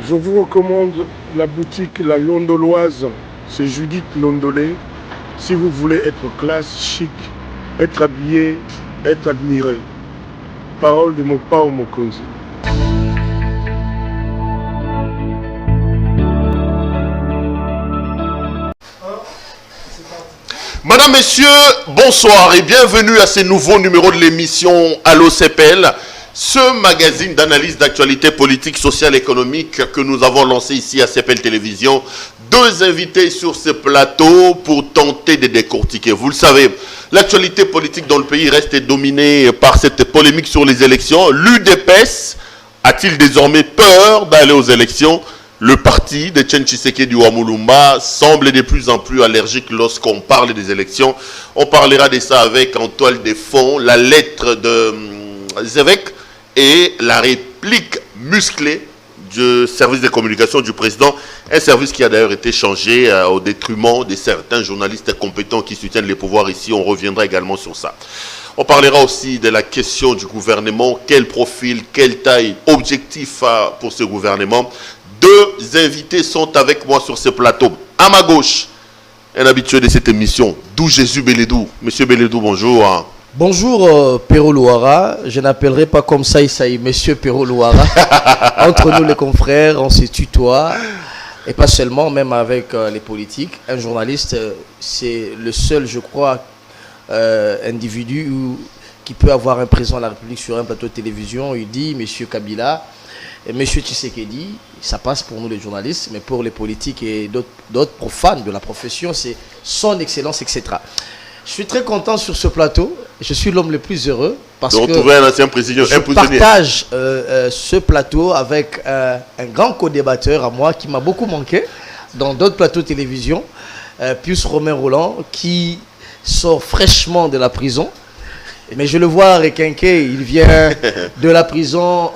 Je vous recommande la boutique La Londoloise. C'est Judith Londolé. Si vous voulez être classe, chic, être habillé, être admiré. Parole de mon Pao Mokonzi. Madame, Messieurs, bonsoir et bienvenue à ce nouveau numéro de l'émission Allo CPL, ce magazine d'analyse d'actualité politique, sociale et économique que nous avons lancé ici à CPL Télévision. Deux invités sur ce plateau pour tenter de décortiquer. Vous le savez, l'actualité politique dans le pays reste dominée par cette polémique sur les élections. L'UDPS a-t-il désormais peur d'aller aux élections ? Le parti de Etienne Tshisekedi Wamulumba semble de plus en plus allergique lorsqu'on parle des élections. On parlera de ça avec en toile de fond la lettre de Zévek et la réplique musclée du service de communication du président. Un service qui a d'ailleurs été changé au détriment de certains journalistes compétents qui soutiennent les pouvoirs ici. On reviendra également sur ça. On parlera aussi de la question du gouvernement. Quel profil, quelle taille, objectif pour ce gouvernement. Deux invités sont avec moi sur ce plateau. À ma gauche, un habitué de cette émission, Dou Jésus Beledou. Monsieur Beledou, bonjour. Bonjour Pero Louara. Je n'appellerai pas comme ça, Monsieur Pero Louara. Entre nous les confrères, on se tutoie. Et pas seulement, même avec les politiques. Un journaliste, c'est le seul, je crois, individu qui peut avoir un président de la République sur un plateau de télévision. Il dit, Monsieur Kabila et Monsieur Tshisekedi, ça passe pour nous les journalistes, mais pour les politiques et d'autres profanes de la profession, c'est son excellence, etc. Je suis très content sur ce plateau. Je suis l'homme le plus heureux parce que un ancien président, je partage ce plateau avec un grand co-débatteur à moi qui m'a beaucoup manqué dans d'autres plateaux de télévision, Pius Romain Roland, qui sort fraîchement de la prison. Mais je le vois requinquer, il vient de la prison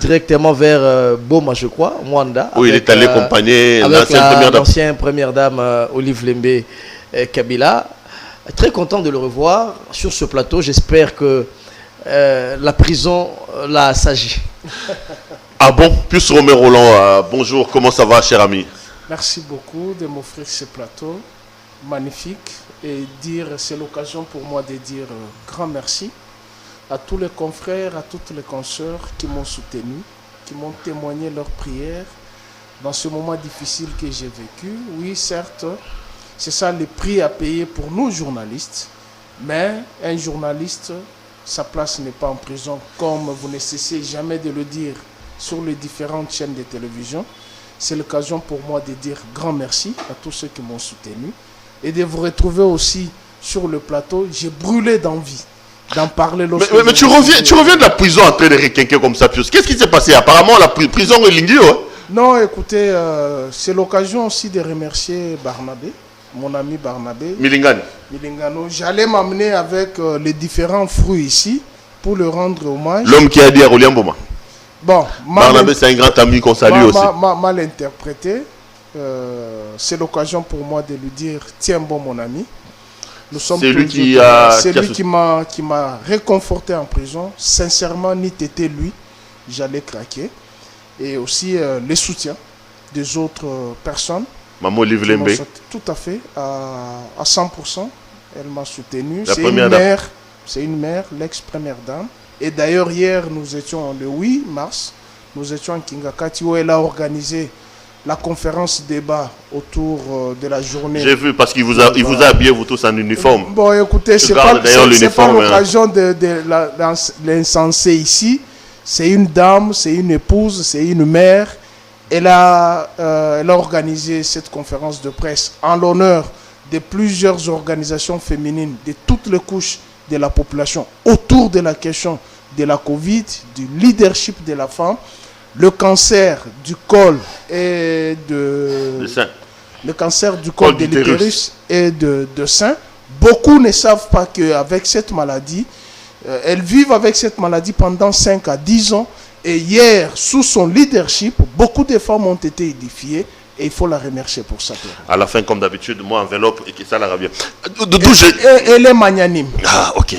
directement vers Boma, je crois, Mwanda. Oui, il est allé accompagner l'ancienne première dame Olive Lembe Kabila. Très content de le revoir sur ce plateau. J'espère que la prison l'a assagi. Ah bon, Pius Romain Roland, bonjour, comment ça va, cher ami? Merci beaucoup de m'offrir ce plateau magnifique. Et c'est l'occasion pour moi de dire grand merci à tous les confrères, à toutes les consoeurs qui m'ont soutenu, qui m'ont témoigné leurs prières dans ce moment difficile que j'ai vécu. Oui, certes, c'est ça le prix à payer pour nous journalistes, mais un journaliste, sa place n'est pas en prison, comme vous ne cessez jamais de le dire sur les différentes chaînes de télévision. C'est l'occasion pour moi de dire grand merci à tous ceux qui m'ont soutenu. Et de vous retrouver aussi sur le plateau. J'ai brûlé d'envie d'en parler. Mais tu reviens de la prison en train de requinquer comme ça, Pius. Qu'est-ce qui s'est passé? Apparemment, la prison est linguée. Hein? Non, écoutez, c'est l'occasion aussi de remercier Barnabé, mon ami Barnabé. Milingano. J'allais m'amener avec les différents fruits ici pour le rendre hommage. L'homme qui a dit à Rolian Boma. Bon, Barnabé, c'est un grand ami qu'on salue aussi. Mal interprété. C'est l'occasion pour moi de lui dire tiens bon mon ami, c'est lui qui m'a réconforté en prison. Sincèrement, ni t'étais lui, j'allais craquer. Et aussi les soutiens des autres personnes. Maman Olive Lembe. Tout à fait, à 100%. Elle m'a soutenu. C'est une mère, l'ex-première dame. Et d'ailleurs hier nous étions le 8 mars, nous étions à Kingakati où elle a organisé la conférence débat autour de la journée. J'ai vu parce qu'il vous a habillé vous tous en uniforme. Bon, écoutez, c'est pas l'occasion de l'incenser ici. C'est une dame, c'est une épouse, c'est une mère. Elle a organisé cette conférence de presse en l'honneur de plusieurs organisations féminines de toutes les couches de la population autour de la question de la Covid, du leadership de la femme. Le cancer du col et le cancer du col de l'utérus et de sein. Beaucoup ne savent pas qu'avec cette maladie, elles vivent avec cette maladie pendant 5 à 10 ans. Et hier, sous son leadership, beaucoup de femmes ont été édifiées. Et il faut la remercier pour ça. À la fin, comme d'habitude, moi, enveloppe et qui ça la bien. Elle est magnanime. Ah, ok.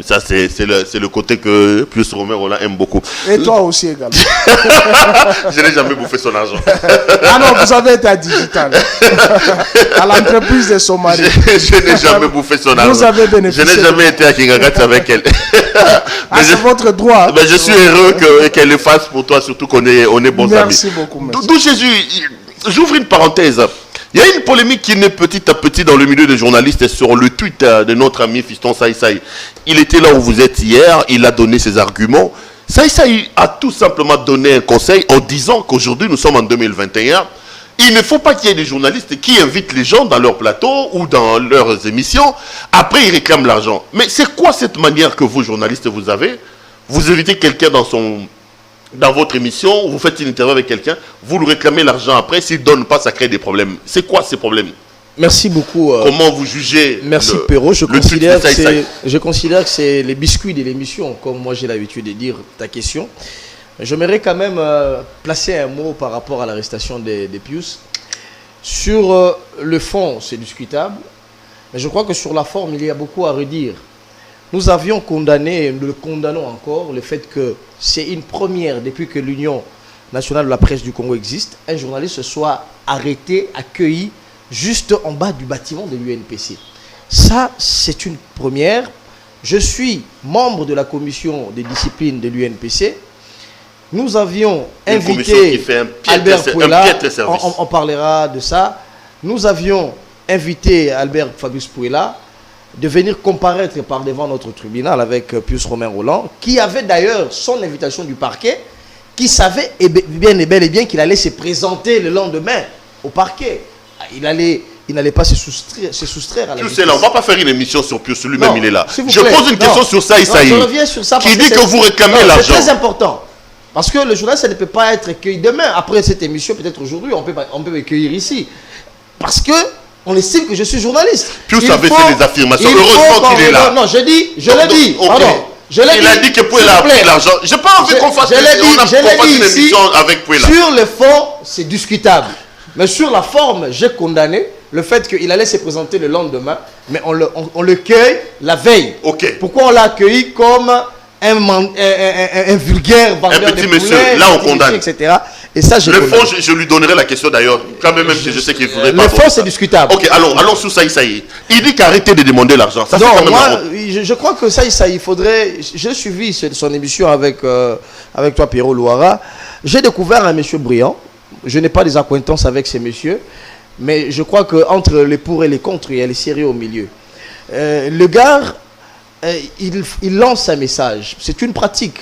Ça, c'est le côté que Pius Romain Roland aime beaucoup. Et toi aussi également. Je n'ai jamais bouffé son argent. Ah non, vous avez été à Digital. À l'entreprise de son mari. Je n'ai jamais bouffé son argent. Vous avez bénéficié. Je n'ai jamais été à Kingagat avec elle. C'est votre droit. Mais je suis heureux qu'elle le fasse pour toi, surtout qu'on est bons amis. Merci beaucoup. D'où Jésus, j'ouvre une parenthèse. Il y a une polémique qui naît petit à petit dans le milieu des journalistes sur le tweet de notre ami Fiston Saï Saï. Il était là où vous êtes hier, il a donné ses arguments. Saï Saï a tout simplement donné un conseil en disant qu'aujourd'hui, nous sommes en 2021, il ne faut pas qu'il y ait des journalistes qui invitent les gens dans leur plateau ou dans leurs émissions. Après, ils réclament l'argent. Mais c'est quoi cette manière que vous, journalistes, vous avez? Vous invitez quelqu'un dans votre émission, vous faites une interview avec quelqu'un, vous lui réclamez l'argent après, s'il ne donne pas, ça crée des problèmes. C'est quoi ces problèmes? Merci beaucoup. Comment vous jugez? Merci Perrault, je considère que c'est les biscuits de l'émission, comme moi j'ai l'habitude de dire ta question. J'aimerais quand même placer un mot par rapport à l'arrestation des Pius. Sur le fond, c'est discutable, mais je crois que sur la forme, il y a beaucoup à redire. Nous avions condamné, et nous le condamnons encore, le fait que c'est une première depuis que l'Union nationale de la presse du Congo existe, un journaliste soit arrêté, accueilli juste en bas du bâtiment de l'UNPC. Ça, c'est une première. Je suis membre de la commission des disciplines de l'UNPC. Nous avions invité Albert Pouella, on parlera de ça. Nous avions invité Albert Fabius Pouella de venir comparaître par devant notre tribunal avec Pius Romain Roland, qui avait d'ailleurs son invitation du parquet, qui savait bien et bel et bien qu'il allait se présenter le lendemain au parquet. Il n'allait pas se soustraire à la justice. On ne va pas faire une émission sur Pius, lui-même il est là. Je plaît, pose une question sur Saï Saï, je reviens sur ça qui dit que vous réclamez l'argent. C'est très important. Parce que le journaliste ne peut pas être accueilli demain. Après cette émission, peut-être aujourd'hui, on peut m'accueillir ici. Parce que on estime que je suis journaliste. Pius avait fait des affirmations. Heureusement qu'il est là. Non, je l'ai dit. Pardon. Il a dit que Pouella a pris l'argent. Je n'ai pas envie qu'on fasse une émission avec Pouella. Sur le fond, c'est discutable. Mais sur la forme, j'ai condamné le fait qu'il allait se présenter le lendemain, mais on le cueille la veille. Pourquoi on l'a accueilli comme un vulgaire vendeur un petit de monsieur, poulet, là on condamne, etc. Et ça, le fond, je lui donnerai la question d'ailleurs, quand même si je sais qu'il faudrait pas. Le fond, c'est discutable. Ok, allons sur Saï Saï. Il dit qu'arrêtez de demander l'argent. Ça, non, moi, je crois que Saï Saï, il faudrait. J'ai suivi son émission avec toi, Pierrot Louara. J'ai découvert un monsieur brillant. Je n'ai pas des acquaintances avec ces messieurs, mais je crois qu'entre les pour et les contre, il y a les sérieux au milieu. Le gars, il lance un message. C'est une pratique.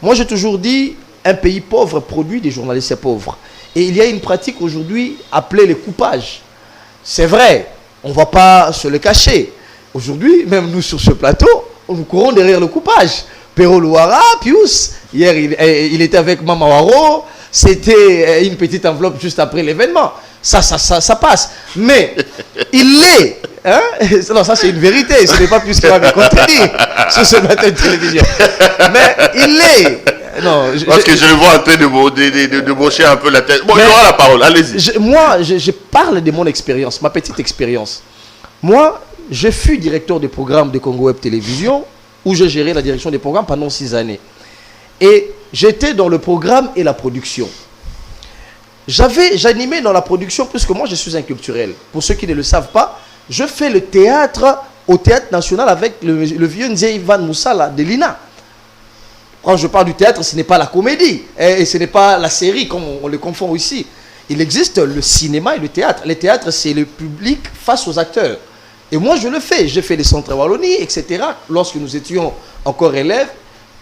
Moi, j'ai toujours dit, un pays pauvre produit des journalistes pauvres. Et il y a une pratique aujourd'hui appelée le coupage. C'est vrai, on ne va pas se le cacher. Aujourd'hui, même nous sur ce plateau, nous courons derrière le coupage. Perrault Louara, Pius, hier il était avec Mama Waro, c'était une petite enveloppe juste après l'événement. Ça passe. Mais il l'est. Hein? Non, ça c'est une vérité. Ce n'est pas plus qu'il va me contredire sur ce matin de télévision. Mais il l'est. Non, parce que je le vois en train de brocher un peu la tête. Bon, il aura la parole, allez-y. Moi, je parle de mon expérience, ma petite expérience. Moi, je fus directeur de programme de Congo Web Télévision, où je gérais la direction des programmes pendant 6 années. Et j'étais dans le programme et la production. J'animais dans la production, puisque moi je suis un culturel. Pour ceux qui ne le savent pas, je fais le théâtre au Théâtre National avec le vieux Nzé Ivan Moussala de l'INA. Quand je parle du théâtre, ce n'est pas la comédie, et ce n'est pas la série, comme on le confond ici. Il existe le cinéma et le théâtre. Le théâtre, c'est le public face aux acteurs. Et moi, je le fais. J'ai fait les centres Wallonie, etc. Lorsque nous étions encore élèves,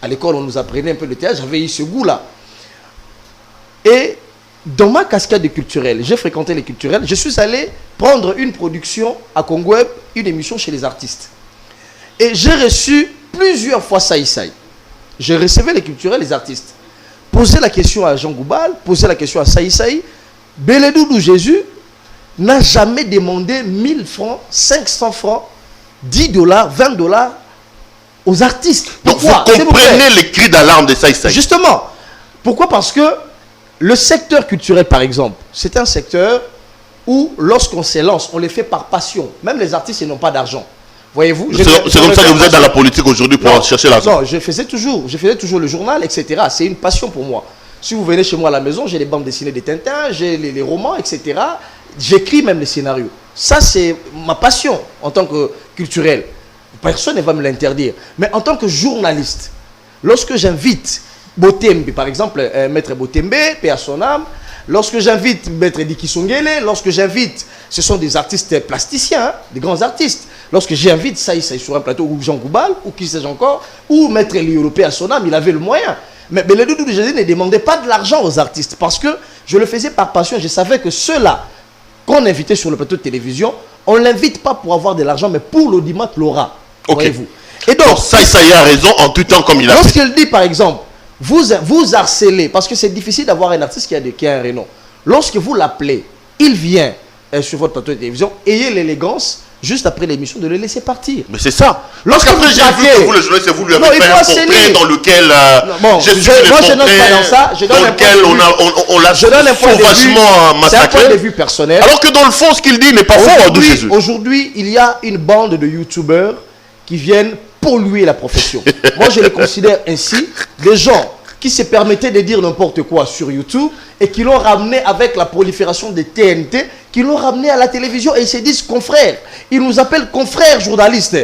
à l'école, on nous apprenait un peu le théâtre, j'avais eu ce goût-là. Et dans ma cascade de culturel, j'ai fréquenté les culturels, je suis allé prendre une production à Congo Web, une émission chez les artistes. Et j'ai reçu plusieurs fois Saï Saï. Je recevais les culturels, les artistes. Poser la question à Jean Goubal, poser la question à Saï Saï. Beledoudou Jésus n'a jamais demandé 1000 francs, 500 francs, 10 $, 20 $ aux artistes. Pourquoi? Donc vous comprenez les cris d'alarme de Saï Saï. Justement. Pourquoi? Parce que le secteur culturel, par exemple, c'est un secteur où, lorsqu'on se lance, on les fait par passion. Même les artistes, ils n'ont pas d'argent. Voyez-vous? C'est comme ça que vous êtes dans la politique aujourd'hui pour chercher l'argent. Non, je faisais toujours le journal, etc. C'est une passion pour moi. Si vous venez chez moi à la maison, j'ai les bandes dessinées des Tintins, j'ai les romans, etc. J'écris même les scénarios. Ça, c'est ma passion en tant que culturel. Personne ne va me l'interdire. Mais en tant que journaliste, lorsque j'invite Botembe, par exemple, Maître Botembe, paix à son âme, lorsque j'invite Maître Diki Songele, lorsque j'invite, ce sont des artistes plasticiens, hein, des grands artistes. Lorsque j'invite Saï sur un plateau, ou Jean Goubal, ou qui sais-je encore, ou Maître Liolo, paix à son âme, il avait le moyen. Mais le Doudou de Jésus ne demandait pas de l'argent aux artistes parce que je le faisais par passion. Je savais que ceux-là qu'on invitait sur le plateau de télévision, on ne l'invite pas pour avoir de l'argent, mais pour l'audimat l'aura. Voyez-vous. Et donc, ça a raison en tout temps comme il a fait. Lorsqu'il dit, par exemple, vous harcelez, parce que c'est difficile d'avoir un artiste qui a un renom. Lorsque vous l'appelez, il vient sur votre plateau de télévision, ayez l'élégance, juste après l'émission, de le laisser partir. Mais c'est ça. Lorsqu'après, j'ai vu que vous, le journaliste, vous lui avez fait un portrait dans lequel... moi, je n'ose pas dans ça. Dans lequel on l'a sauvagement massacré. C'est un point de vue personnel. Alors que dans le fond, ce qu'il dit n'est pas faux de Jésus. Aujourd'hui, il y a une bande de youtubeurs qui viennent polluer la profession. Moi, je les considère ainsi, des gens qui se permettaient de dire n'importe quoi sur YouTube et qui l'ont ramené avec la prolifération des TNT, qui l'ont ramené à la télévision et ils se disent confrères. Ils nous appellent confrères journalistes.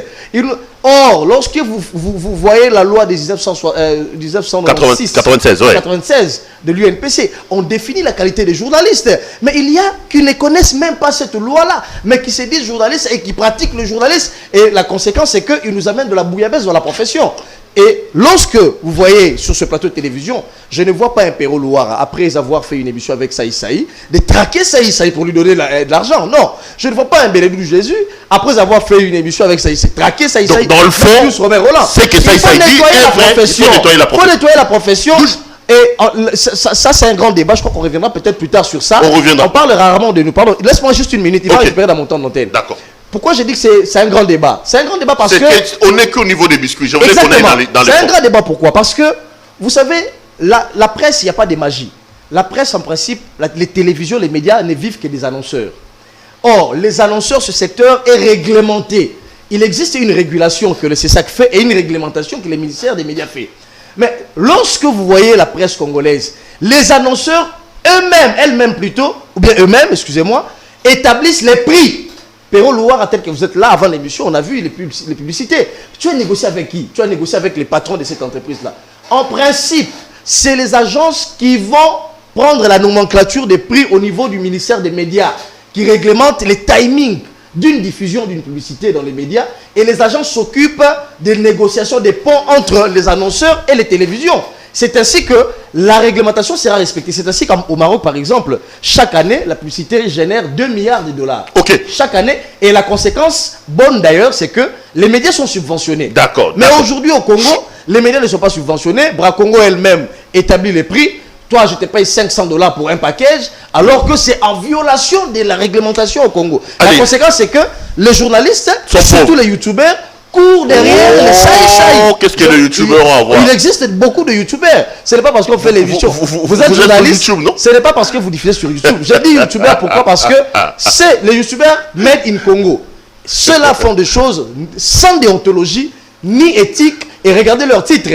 Or, lorsque vous voyez la loi des 1996 de l'UNPC, on définit la qualité des journalistes. Mais il y a qui ne connaissent même pas cette loi-là, mais qui se disent journalistes et qui pratiquent le journalisme. Et la conséquence, c'est qu'ils nous amènent de la bouillabaisse dans la profession. Et lorsque vous voyez sur ce plateau de télévision, je ne vois pas un Péro Louara, après avoir fait une émission avec Saï Saï, de traquer Saï Saï pour lui donner de l'argent. Non, je ne vois pas un Bélédou Jésus, après avoir fait une émission avec Saï Saï, traquer Saï Saï. Dans le fond, c'est que Saï Saï dit est vrai, il faut nettoyer la profession. Il faut nettoyer la profession. Et ça c'est un grand débat, je crois qu'on reviendra peut-être plus tard sur ça. On parle rarement de nous. Pardon, laisse-moi juste une minute, il va récupérer dans mon temps d'antenne. D'accord. Pourquoi j'ai dit que c'est un grand débat? C'est un grand débat parce que... On n'est qu'au niveau des biscuits. Je voulais qu'on aille dans les... C'est un grand débat, pourquoi? Parce que, vous savez, la presse, il n'y a pas de magie. La presse, en principe, les télévisions, les médias ne vivent que des annonceurs. Or, les annonceurs, ce secteur est réglementé. Il existe une régulation que le CESAC fait et une réglementation que le ministère des médias fait. Mais lorsque vous voyez la presse congolaise, les annonceurs eux-mêmes plutôt, ou bien eux-mêmes, excusez-moi, établissent les prix. Péro Louara, tel que vous êtes là avant l'émission, on a vu les publicités. Tu as négocié avec qui? Tu as négocié avec les patrons de cette entreprise-là. En principe, c'est les agences qui vont prendre la nomenclature des prix au niveau du ministère des médias, qui réglementent les timings d'une diffusion d'une publicité dans les médias, et les agences s'occupent des négociations des ponts entre les annonceurs et les télévisions. C'est ainsi que la réglementation sera respectée. C'est ainsi qu'au Maroc, par exemple, chaque année, la publicité génère 2 milliards de dollars. Okay. Chaque année. Et la conséquence, bonne d'ailleurs, c'est que les médias sont subventionnés. D'accord. Mais aujourd'hui, au Congo, les médias ne sont pas subventionnés. Bracongo elle-même établit les prix. Toi, je te paye 500 $ pour un package, alors que c'est en violation de la réglementation au Congo. La conséquence, c'est que les journalistes, surtout les youtubeurs, court derrière les saï-saï. Qu'est-ce que les youtubeurs ont à voir? Il existe beaucoup de youtubeurs. Ce n'est pas parce qu'on fait l'émission. Vous êtes journaliste, ce n'est pas parce que vous diffusez sur YouTube. J'ai dit youtubeurs, pourquoi? Parce que c'est les youtubeurs made in Congo. Ceux-là font des choses sans déontologie, ni éthique. Et regardez leur titre.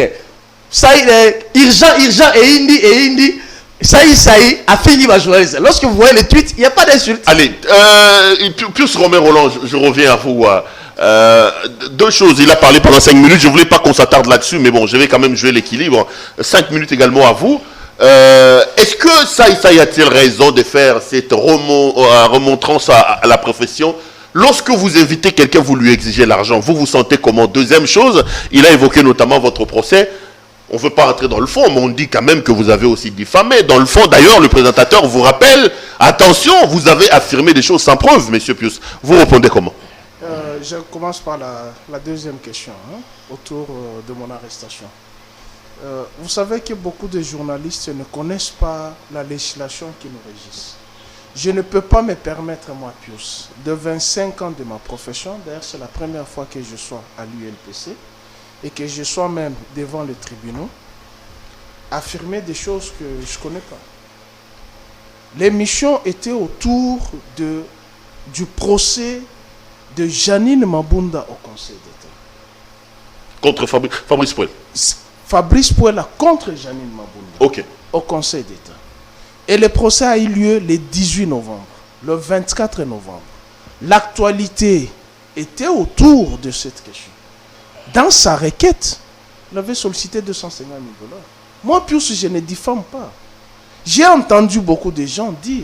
Irja et Indi. Saï a fini ma journaliste. Lorsque vous voyez les tweets, il n'y a pas d'insulte. Allez, Pius Romain Roland, je reviens à vous. Deux choses, il a parlé pendant 5 minutes, je ne voulais pas qu'on s'attarde là-dessus, mais bon, je vais quand même jouer l'équilibre. 5 minutes également à vous. Est-ce que Saï a-t-il raison de faire cette remontrance à la profession? Lorsque vous invitez quelqu'un, vous lui exigez l'argent, vous vous sentez comment? Deuxième chose, il a évoqué notamment votre procès. On ne veut pas rentrer dans le fond, mais on dit quand même que vous avez aussi diffamé. Dans le fond, d'ailleurs, le présentateur vous rappelle, attention, vous avez affirmé des choses sans preuve, monsieur Pius. Vous répondez comment? Je commence par la deuxième question, autour de mon arrestation. Vous savez que beaucoup de journalistes ne connaissent pas la législation qui nous régisse. Je ne peux pas me permettre, moi, Pius, de 25 ans de ma profession, d'ailleurs c'est la première fois que je sois à l'UNPC, et que je sois même devant les tribunaux, affirmer des choses que je ne connais pas. L'émission était autour du procès de Janine Mabunda au Conseil d'État. Contre Fabrice Pouel. Fabrice Pouel contre Janine Mabunda. Ok. Au Conseil d'État. Et le procès a eu lieu le 18 novembre, le 24 novembre. L'actualité était autour de cette question. Dans sa requête, il avait sollicité 250 000 $. Moi, Pius, je ne diffame pas. J'ai entendu beaucoup de gens dire,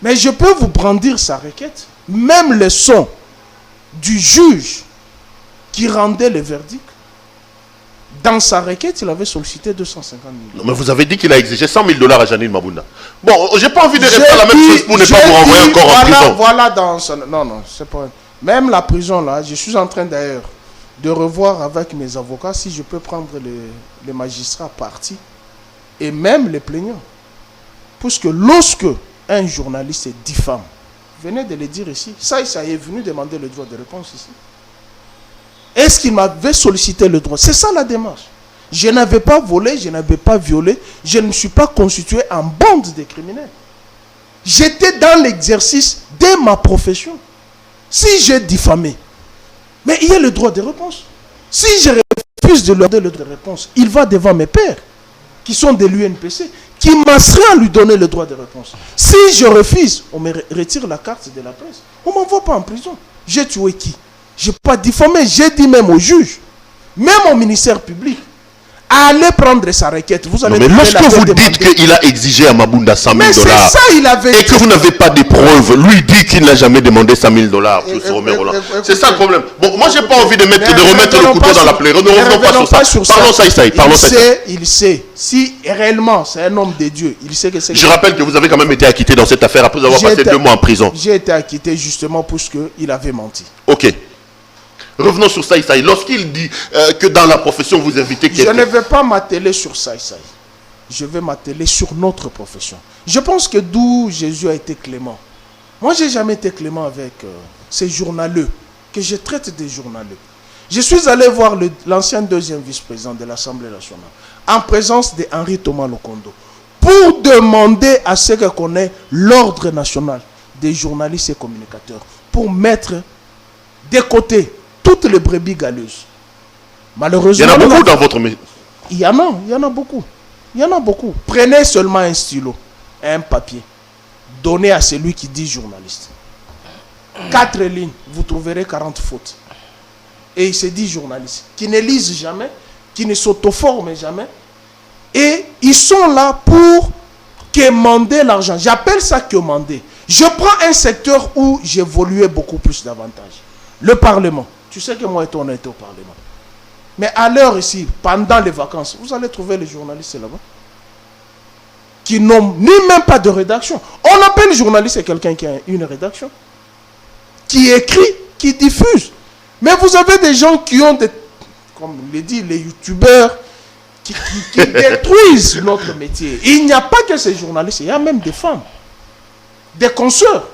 mais je peux vous brandir sa requête. Même le son du juge qui rendait le verdict, dans sa requête, il avait sollicité 250 000 $. Non, mais vous avez dit qu'il a exigé 100 000 $ à Janine Mabunda. Bon, j'ai pas envie de répéter la même chose pour ne pas vous renvoyer encore en prison. Voilà dans son... Non, c'est pas... Même la prison, là, je suis en train d'ailleurs de revoir avec mes avocats si je peux prendre les magistrats partis et même les plaignants. Puisque lorsque un journaliste diffame, venez de le dire ici, ça est venu demander le droit de réponse ici. Est-ce qu'il m'avait sollicité le droit? C'est ça la démarche. Je n'avais pas volé, je n'avais pas violé, je ne me suis pas constitué en bande de criminels. J'étais dans l'exercice de ma profession. Si j'ai diffamé, mais il y a le droit de réponse. Si je refuse de leur donner le droit de réponse, il va devant mes pairs, qui sont de l'UNPC, qui m'asseraient à lui donner le droit de réponse. Si je refuse, on me retire la carte de la presse. On ne m'envoie pas en prison. J'ai tué qui? Je n'ai pas diffamé, j'ai dit même au juge, même au ministère public, allez prendre sa requête. Vous allez mais lorsque vous dites qu'il a exigé à Mabunda 100 000 $, ça, il avait et que vous n'avez pas de preuves, lui dit qu'il n'a jamais demandé 100 000 $. C'est ça le problème. Bon, moi, je n'ai pas envie de remettre le couteau dans la plaie. Ne revenons pas sur ça. Parlons ça. Il sait. Si réellement c'est un homme de Dieu, il sait que c'est... Je rappelle que vous avez quand même été acquitté dans cette affaire après avoir passé 2 mois en prison. J'ai été acquitté justement parce qu'il avait menti. Ok. Revenons sur Saï Saï. Lorsqu'il dit que dans la profession, vous invitez quelqu'un... Je ne vais pas m'atteler sur Saï Saï. Je vais m'atteler sur notre profession. Je pense que d'où Jésus a été clément. Moi, je n'ai jamais été clément avec ces journaleux, que je traite des journaleux. Je suis allé voir l'ancien deuxième vice-président de l'Assemblée nationale, en présence de Henri Thomas Lokondo, pour demander à ce qu'on ait l'ordre national des journalistes et communicateurs, pour mettre de côté toutes les brebis galeuses. Malheureusement, il y en a beaucoup dans votre métier. Il y en a beaucoup. Il y en a beaucoup. Prenez seulement un stylo, un papier. Donnez à celui qui dit journaliste. 4 lignes, vous trouverez 40 fautes. Et il se dit journaliste. Qui ne lisent jamais, qui ne s'auto-forment jamais. Et ils sont là pour quémander l'argent. J'appelle ça quémander. Je prends un secteur où j'évoluais beaucoup plus davantage. Le Parlement. Tu sais que moi et toi, on a été au Parlement. Mais à l'heure ici, pendant les vacances, vous allez trouver les journalistes là-bas qui n'ont ni même pas de rédaction. On appelle journaliste quelqu'un qui a une rédaction, qui écrit, qui diffuse. Mais vous avez des gens qui ont des, comme le dit les youtubeurs, qui détruisent notre métier. Il n'y a pas que ces journalistes, il y a même des femmes, des consoeurs,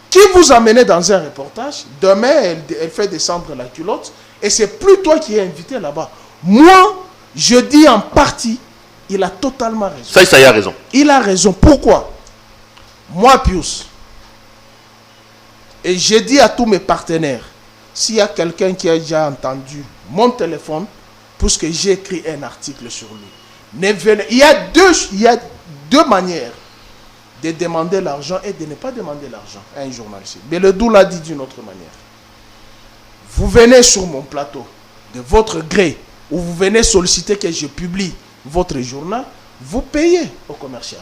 qui vous amenez dans un reportage, demain elle fait descendre la culotte, et c'est plus toi qui es invité là-bas. Moi, je dis en partie, il a totalement raison. Ça y a raison. Il a raison. Pourquoi? Moi, Pius, et j'ai dit à tous mes partenaires, s'il y a quelqu'un qui a déjà entendu mon téléphone, puisque j'ai écrit un article sur lui, il y a deux manières de demander l'argent et de ne pas demander l'argent à un journaliste. Mais le Doux l'a dit d'une autre manière. Vous venez sur mon plateau de votre gré, ou vous venez solliciter que je publie votre journal, vous payez au commercial.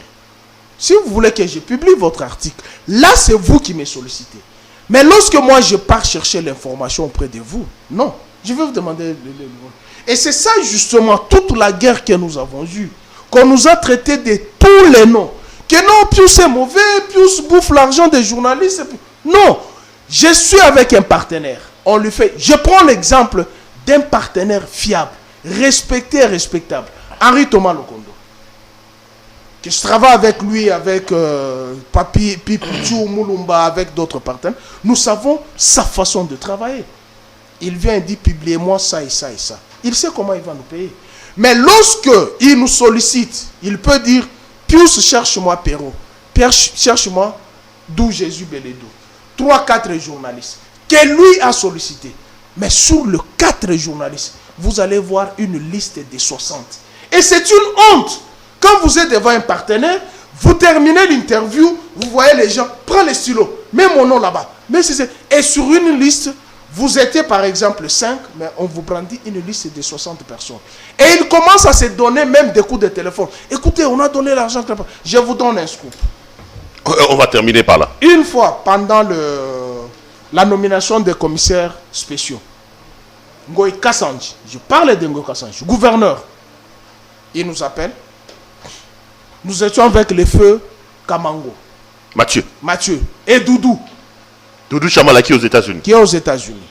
Si vous voulez que je publie votre article, là c'est vous qui me sollicitez. Mais lorsque moi je pars chercher l'information auprès de vous, non, je vais vous demander le Et c'est ça justement toute la guerre que nous avons eue, qu'on nous a traité de tous les noms. Que non, Pius est mauvais, Pius bouffe l'argent des journalistes. Non, je suis avec un partenaire. On lui fait. Je prends l'exemple d'un partenaire fiable, respecté et respectable. Henri Thomas Lokondo. Que je travaille avec lui, avec Papi, Pipichou, Moulumba, avec d'autres partenaires. Nous savons sa façon de travailler. Il vient et dit, publiez-moi ça et ça et ça. Il sait comment il va nous payer. Mais lorsque il nous sollicite, il peut dire, Pius, cherche-moi Perrault. Pierre, cherche-moi Dou Jésus Beledou. 3-4 journalistes. que lui a sollicité. Mais sur les 4 journalistes, vous allez voir une liste de 60. Et c'est une honte. Quand vous êtes devant un partenaire, vous terminez l'interview, vous voyez les gens, prends les stylos, mets mon nom là-bas. Et sur une liste, vous étiez par exemple 5, mais on vous brandit une liste de 60 personnes. Et ils commencent à se donner même des coups de téléphone. Écoutez, on a donné l'argent. Je vous donne un scoop. On va terminer par là. Une fois, pendant la nomination des commissaires spéciaux, Ngoï Kassanji, je parle de Ngoï Kassanji, gouverneur, il nous appelle. Nous étions avec le feu Kamango. Mathieu. Et Doudou. Doudou Chamala qui est aux États-Unis. Qui est aux États-Unis.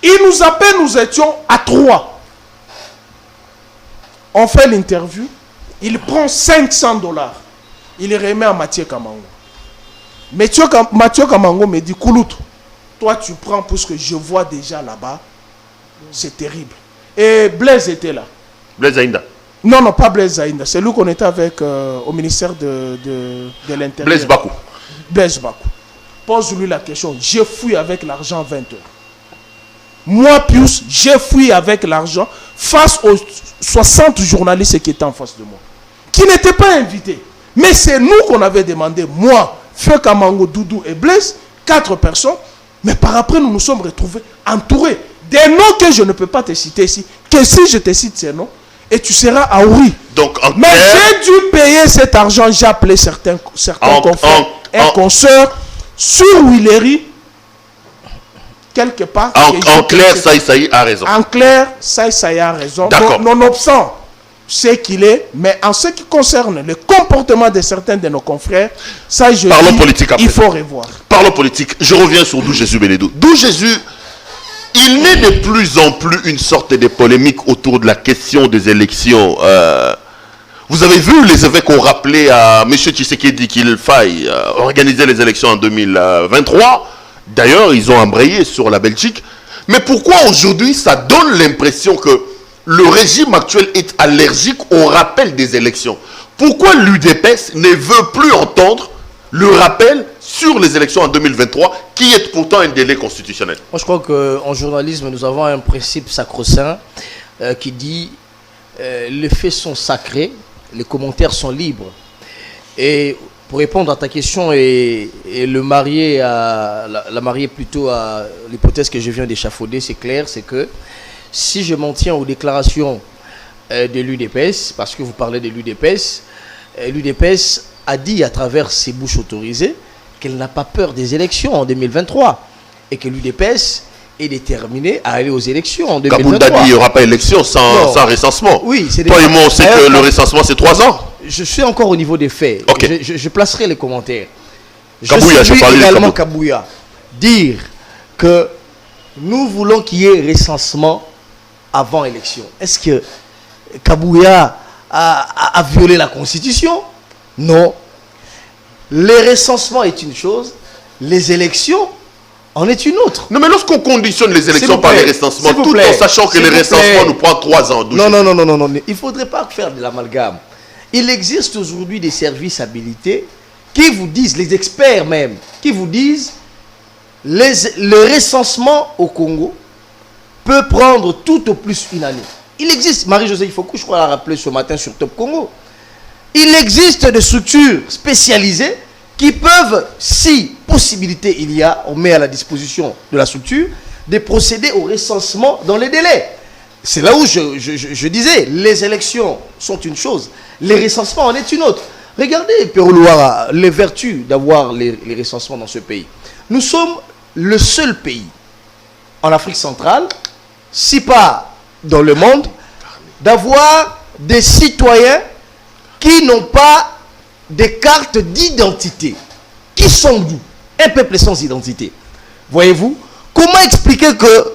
Il nous appelle, nous étions à 3. On fait l'interview. Il prend $500. Il remet à Mathieu Kamango. Mathieu Kamango me dit, Kouloutou, toi tu prends puisque je vois déjà là-bas. C'est terrible. Et Blaise était là. Blaise Aïnda. Non, pas Blaise Aïnda. C'est lui qu'on était avec au ministère de l'Intérieur. Blaise Bakou. Blaise Bakou. Pose-lui la question. J'ai fui avec l'argent 20 heures. Moi, Pius, j'ai fui avec l'argent face aux 60 journalistes qui étaient en face de moi. Qui n'étaient pas invités. Mais c'est nous qu'on avait demandé. Moi, Feu Kamango, Doudou et Blaise, 4 personnes. Mais par après, nous nous sommes retrouvés entourés. Des noms que je ne peux pas te citer ici. Que si je te cite ces noms, et tu seras aouri. Donc, mais j'ai dû payer cet argent. J'ai appelé certains confrères et consoeurs sur Willery. Quelque part. En clair, Saï a raison. En clair, Saï a raison. D'accord. Nonobstant ce qu'il est, mais en ce qui concerne le comportement de certains de nos confrères, ça je Parlons dis, politique après. Il faut revoir. Parlons politique. Je reviens sur Dou Jésus Bénédou. Dou Jésus, il n'est de plus en plus une sorte de polémique autour de la question des élections. Vous avez vu, les évêques ont rappelé à M. Tshisekedi qu'il faille organiser les élections en 2023. D'ailleurs, ils ont embrayé sur la Belgique. Mais pourquoi aujourd'hui, ça donne l'impression que le régime actuel est allergique au rappel des élections? Pourquoi l'UDPS ne veut plus entendre le rappel sur les élections en 2023, qui est pourtant un délai constitutionnel? Moi, je crois qu'en journalisme, nous avons un principe sacro-saint qui dit les faits sont sacrés, les commentaires sont libres. Et pour répondre à ta question et la marier plutôt à l'hypothèse que je viens d'échafauder, c'est clair, c'est que si je m'en tiens aux déclarations de l'UDPS, parce que vous parlez de l'UDPS, l'UDPS a dit à travers ses bouches autorisées qu'elle n'a pas peur des élections en 2023 et que l'UDPS est déterminée à aller aux élections en 2023. Kabounda dit qu'il n'y aura pas élection sans recensement. Oui, c'est toi et moi, on sait que le recensement, c'est 3 ans. Je suis encore au niveau des faits. Okay. Je placerai les commentaires. Kabouya, je suis également Kabouya. Dire que nous voulons qu'il y ait recensement avant élection. Est-ce que Kabouya a violé la Constitution? Non. Le recensement est une chose, les élections en est une autre. Non, mais lorsqu'on conditionne les élections par les recensements, tout en sachant que les recensements nous prennent 3 ans. Non. Il ne faudrait pas faire de l'amalgame. Il existe aujourd'hui des services habilités qui vous disent, les experts même, qui vous disent le recensement au Congo peut prendre tout au plus une année. Il existe, Marie-Josée Ifoku, je crois l'a rappelé ce matin sur Top Congo, il existe des structures spécialisées qui peuvent, si possibilité il y a, on met à la disposition de la structure, de procéder au recensement dans les délais. C'est là où je disais, les élections sont une chose, les recensements en est une autre. Regardez, Pérou Louara, les vertus d'avoir les recensements dans ce pays. Nous sommes le seul pays en Afrique centrale, si pas dans le monde, d'avoir des citoyens qui n'ont pas de cartes d'identité. Qui sont d'où? Un peuple sans identité. Voyez-vous? Comment expliquer que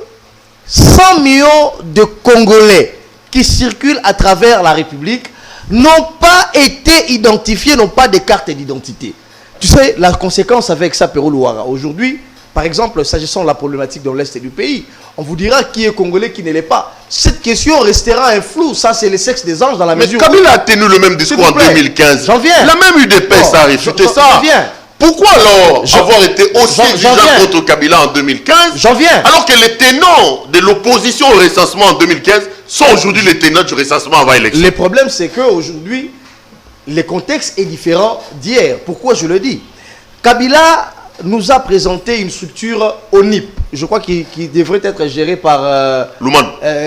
100 millions de Congolais qui circulent à travers la République n'ont pas été identifiés, n'ont pas de carte d'identité? Tu sais, la conséquence avec ça, Pérou Louara, aujourd'hui, par exemple, s'agissant de la problématique dans l'Est du pays, on vous dira qui est Congolais, qui ne l'est pas. Cette question restera un flou. Ça, c'est le sexe des anges dans la mesure. Mais Kabila a tenu le même discours en 2015. J'en viens. La même UDPS a réfuté ça. J'en viens. Pourquoi alors avoir été aussi exigeant contre Kabila en 2015, alors que les tenants de l'opposition au recensement en 2015 sont aujourd'hui les tenants du recensement avant l'élection? Le problème, c'est qu'aujourd'hui, le contexte est différent d'hier. Pourquoi je le dis? Kabila nous a présenté une structure ONIP, je crois qui devrait être gérée par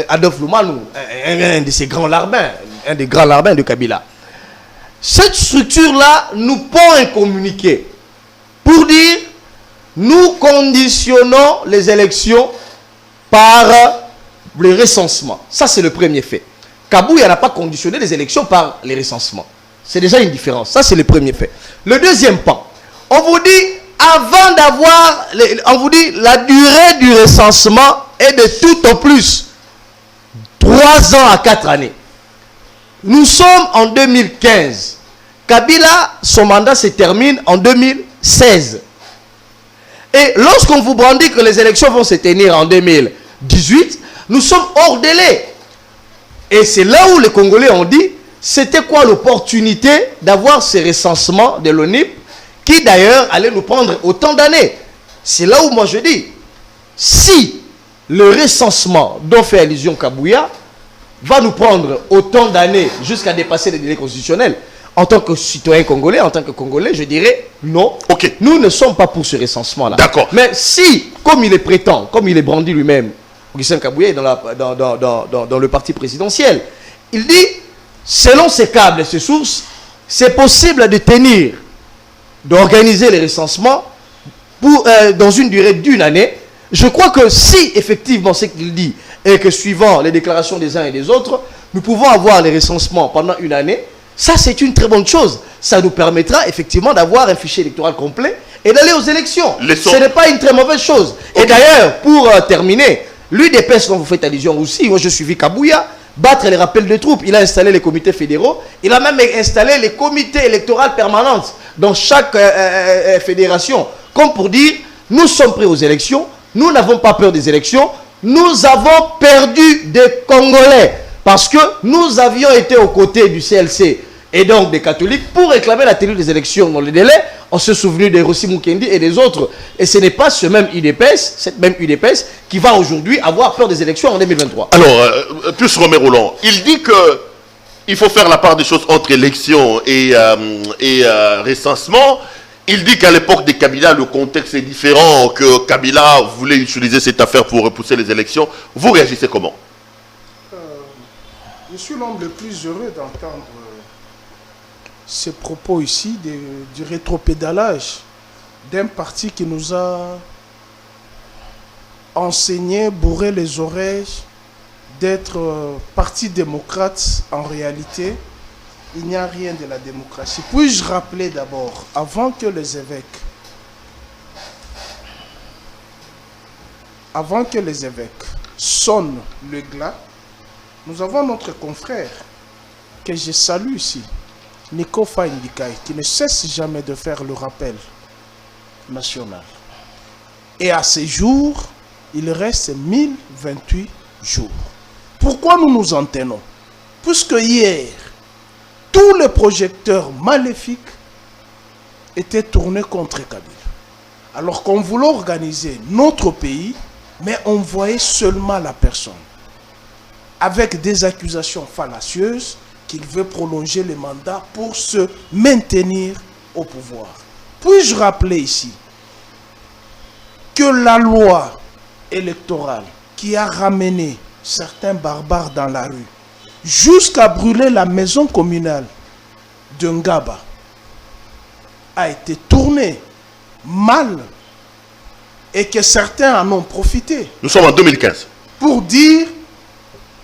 Adolphe Loumanou, un de ces grands larbins, un des grands larbins de Kabila. Cette structure-là nous pond un communiqué pour dire nous conditionnons les élections par le recensement. Ça, c'est le premier fait. Kabouya n'a pas conditionné les élections par les recensements. C'est déjà une différence. Ça, c'est le premier fait. Le deuxième pan, on vous dit, avant d'avoir, on vous dit, la durée du recensement est de tout au plus 3 ans à 4 années. Nous sommes en 2015. Kabila, son mandat se termine en 2016. Et lorsqu'on vous brandit que les élections vont se tenir en 2018, nous sommes hors délai. Et c'est là où les Congolais ont dit, c'était quoi l'opportunité d'avoir ces recensements de l'ONIP, qui d'ailleurs allait nous prendre autant d'années. C'est là où moi je dis, si le recensement dont fait allusion Kabouya va nous prendre autant d'années jusqu'à dépasser les délais constitutionnels, en tant que citoyen congolais, en tant que Congolais, je dirais non. Okay. Nous ne sommes pas pour ce recensement-là. D'accord. Mais si, comme il est prétend, comme il est brandi lui-même, Augustin Kabouya est dans le parti présidentiel, il dit, selon ses câbles et ses sources, c'est possible de tenir, d'organiser les recensements pour, dans une durée d'1 année. Je crois que si effectivement ce qu'il dit et que suivant les déclarations des uns et des autres, nous pouvons avoir les recensements pendant 1 année, ça c'est une très bonne chose. Ça nous permettra effectivement d'avoir un fichier électoral complet et d'aller aux élections. Ce n'est pas une très mauvaise chose. Okay. Et d'ailleurs, pour terminer, l'UDPS dont vous faites allusion aussi, moi je suivi Kabouya, battre les rappels de troupes. Il a installé les comités fédéraux. Il a même installé les comités électoraux permanents dans chaque fédération. Comme pour dire, nous sommes prêts aux élections. Nous n'avons pas peur des élections. Nous avons perdu des Congolais. Parce que nous avions été aux côtés du CLC et donc des catholiques pour réclamer la tenue des élections dans le délai. On se souvient de Rossi Mukendi et des autres. Et ce n'est pas ce même UDPS, cette même UDPS, qui va aujourd'hui avoir peur des élections en 2023. Alors, plus Romero Roland, il dit que il faut faire la part des choses entre élections et recensement. Il dit qu'à l'époque de Kabila, le contexte est différent, que Kabila voulait utiliser cette affaire pour repousser les élections. Vous réagissez comment? Je suis l'homme le plus heureux d'entendre ces propos ici du rétropédalage d'un parti qui nous a enseigné, bourré les oreilles d'être parti démocrate. En réalité, il n'y a rien de la démocratie. Puis-je rappeler d'abord, avant que les évêques sonnent le glas, nous avons notre confrère, que je salue ici, Nico Faindikai, qui ne cesse jamais de faire le rappel national. Et à ce jour, il reste 1028 jours. Pourquoi nous nous en tenons? Puisque hier, tous les projecteurs maléfiques étaient tournés contre Kabila. Alors qu'on voulait organiser notre pays, mais on voyait seulement la personne, avec des accusations fallacieuses qu'il veut prolonger le mandat pour se maintenir au pouvoir. Puis-je rappeler ici que la loi électorale qui a ramené certains barbares dans la rue jusqu'à brûler la maison communale de Ngaba a été tournée mal et que certains en ont profité. Nous sommes en 2015. Pour dire,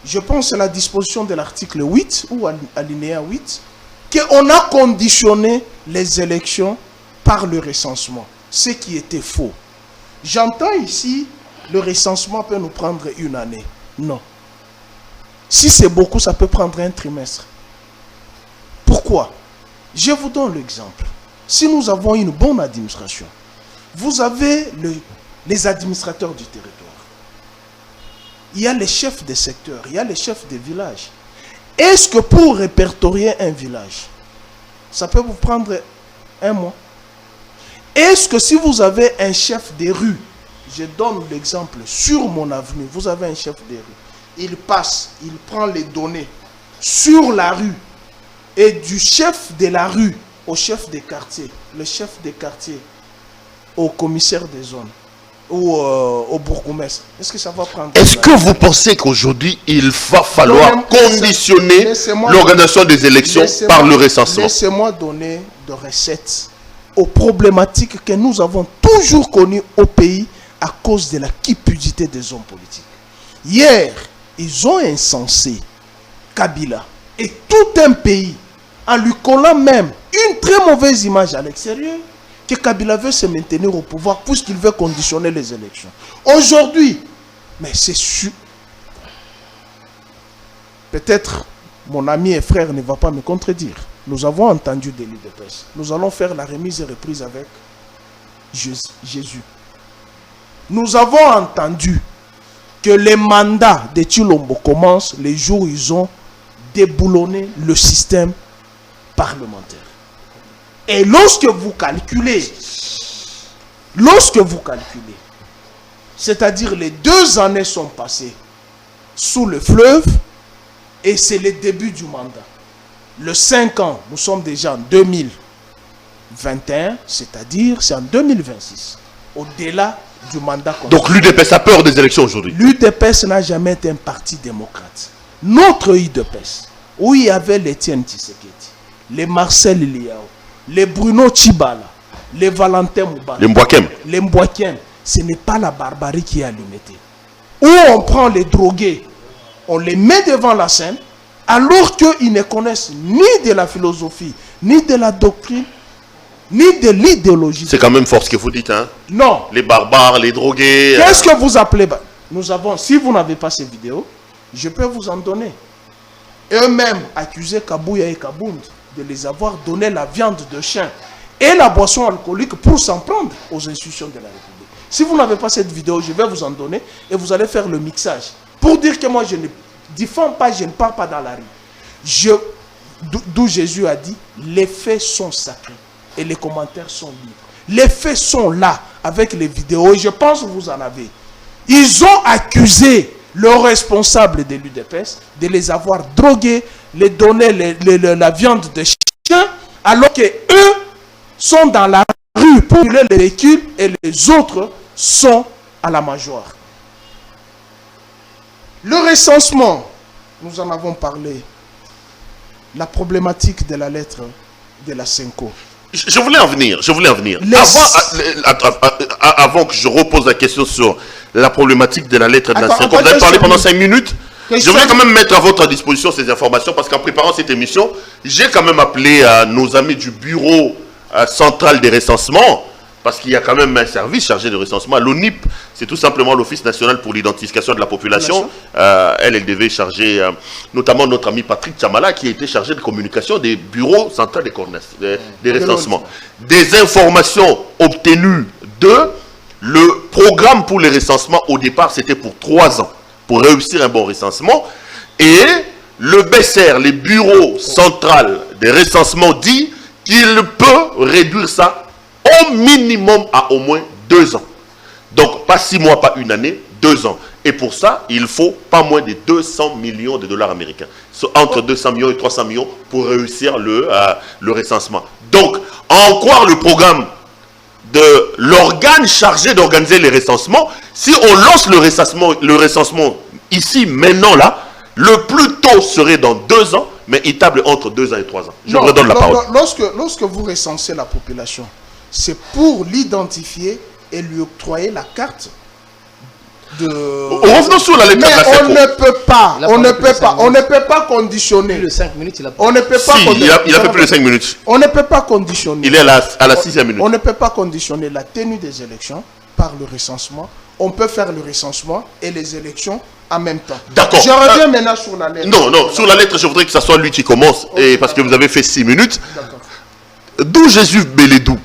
je pense à la disposition de l'article 8 ou à l'alinéa 8, qu'on a conditionné les élections par le recensement, ce qui était faux. J'entends ici, le recensement peut nous prendre 1 année. Non. Si c'est beaucoup, ça peut prendre 1 trimestre. Pourquoi? Je vous donne l'exemple. Si nous avons une bonne administration, vous avez les administrateurs du territoire. Il y a les chefs de secteur, il y a les chefs de village. Est-ce que pour répertorier un village, ça peut vous prendre 1 mois? Est-ce que si vous avez un chef des rues, je donne l'exemple, sur mon avenue, vous avez un chef des rues, il passe, il prend les données sur la rue, et du chef de la rue au chef des quartiers, le chef des quartiers au commissaire des zones, ou au bourgmestre, est-ce que ça va prendre... Est-ce que vous pensez qu'aujourd'hui, il va falloir conditionner l'organisation des élections par le recensement? Laissez-moi donner de recettes aux problématiques que nous avons toujours connues au pays à cause de la cupidité des hommes politiques. Hier, ils ont incensé Kabila et tout un pays en lui collant même une très mauvaise image à l'extérieur, que Kabila veut se maintenir au pouvoir puisqu'il veut conditionner les élections. Aujourd'hui, mais c'est sûr, peut-être mon ami et frère ne va pas me contredire. Nous avons entendu des l'UDPS. Nous allons faire la remise et reprise avec Jésus. Nous avons entendu que les mandats de Tshilombo commencent les jours où ils ont déboulonné le système parlementaire. Et lorsque vous calculez, c'est-à-dire les 2 années sont passées sous le fleuve et c'est le début du mandat. Le 5 ans, nous sommes déjà en 2021, c'est-à-dire c'est en 2026, au-delà du mandat. Donc l'UDPS a peur des élections aujourd'hui? L'UDPS n'a jamais été un parti démocrate. Notre UDPS, où il y avait les Etienne Tshisekedi, les Marcel Liao, les Bruno Tshibala, les Valentin Moubala, les Mbwakem, ce n'est pas la barbarie qui est allumée. Où on prend les drogués, on les met devant la scène, alors qu'ils ne connaissent ni de la philosophie, ni de la doctrine, ni de l'idéologie. C'est quand même fort ce que vous dites, hein? Non. Les barbares, les drogués... Qu'est-ce que vous appelez... Nous avons, si vous n'avez pas ces vidéos, je peux vous en donner. Eux-mêmes accusés Kabouya et Kabound de les avoir donné la viande de chien et la boisson alcoolique pour s'en prendre aux institutions de la République. Si vous n'avez pas cette vidéo, je vais vous en donner et vous allez faire le mixage. Pour dire que moi, je ne diffame pas, je ne pars pas dans la rue. D'où Jésus a dit, les faits sont sacrés et les commentaires sont libres. Les faits sont là avec les vidéos et je pense que vous en avez. Ils ont accusé leurs responsables de l'UDPS de les avoir drogués, les donner la viande de chien, alors que eux sont dans la rue pour les véhicules et les autres sont à la major. Le recensement, nous en avons parlé. La problématique de la lettre de la Senko. Je voulais en venir. Avant que je repose la question sur la problématique de la lettre de la Senko, vous avez parlé pendant 5 minutes. Je voulais quand même mettre à votre disposition ces informations parce qu'en préparant cette émission, j'ai quand même appelé nos amis du bureau central des recensements parce qu'il y a quand même un service chargé de recensement. L'ONIP, c'est tout simplement l'Office national pour l'identification de la population. Elle devait charger, notamment notre ami Patrick Tchamala, qui a été chargé de communication des bureaux centraux des recensements. Des informations obtenues de le programme pour les recensements, au départ, c'était pour 3 ans, pour réussir un bon recensement. Et le BCR, les bureaux centraux des recensements, dit qu'il peut réduire ça au minimum à au moins 2 ans. Donc, pas 6 mois, pas 1 année, 2 ans. Et pour ça, il faut pas moins de 200 millions de dollars américains. Entre 200 millions et 300 millions pour réussir le recensement. Donc, en croire le programme de l'organe chargé d'organiser les recensements, si on lance le recensement ici, maintenant, là, le plus tôt serait dans 2 ans, mais il table entre 2 ans et 3 ans. Je vous redonne la parole. Lorsque vous recensez la population, c'est pour l'identifier et lui octroyer la carte de... Revenons sur la lettre de la Senko. On ne peut pas conditionner. Le 5 minutes, il a... On ne peut pas conditionner. Il a fait plus de 5 minutes. On ne peut pas conditionner. Il est à la 6e minute. On ne peut pas conditionner la tenue des élections par le recensement. On peut faire le recensement et les élections en même temps. D'accord. Je reviens maintenant sur la lettre. Non, sur la lettre, je voudrais que ce soit lui qui commence, et parce que vous avez fait 6 minutes. D'où Jésus Bélédou.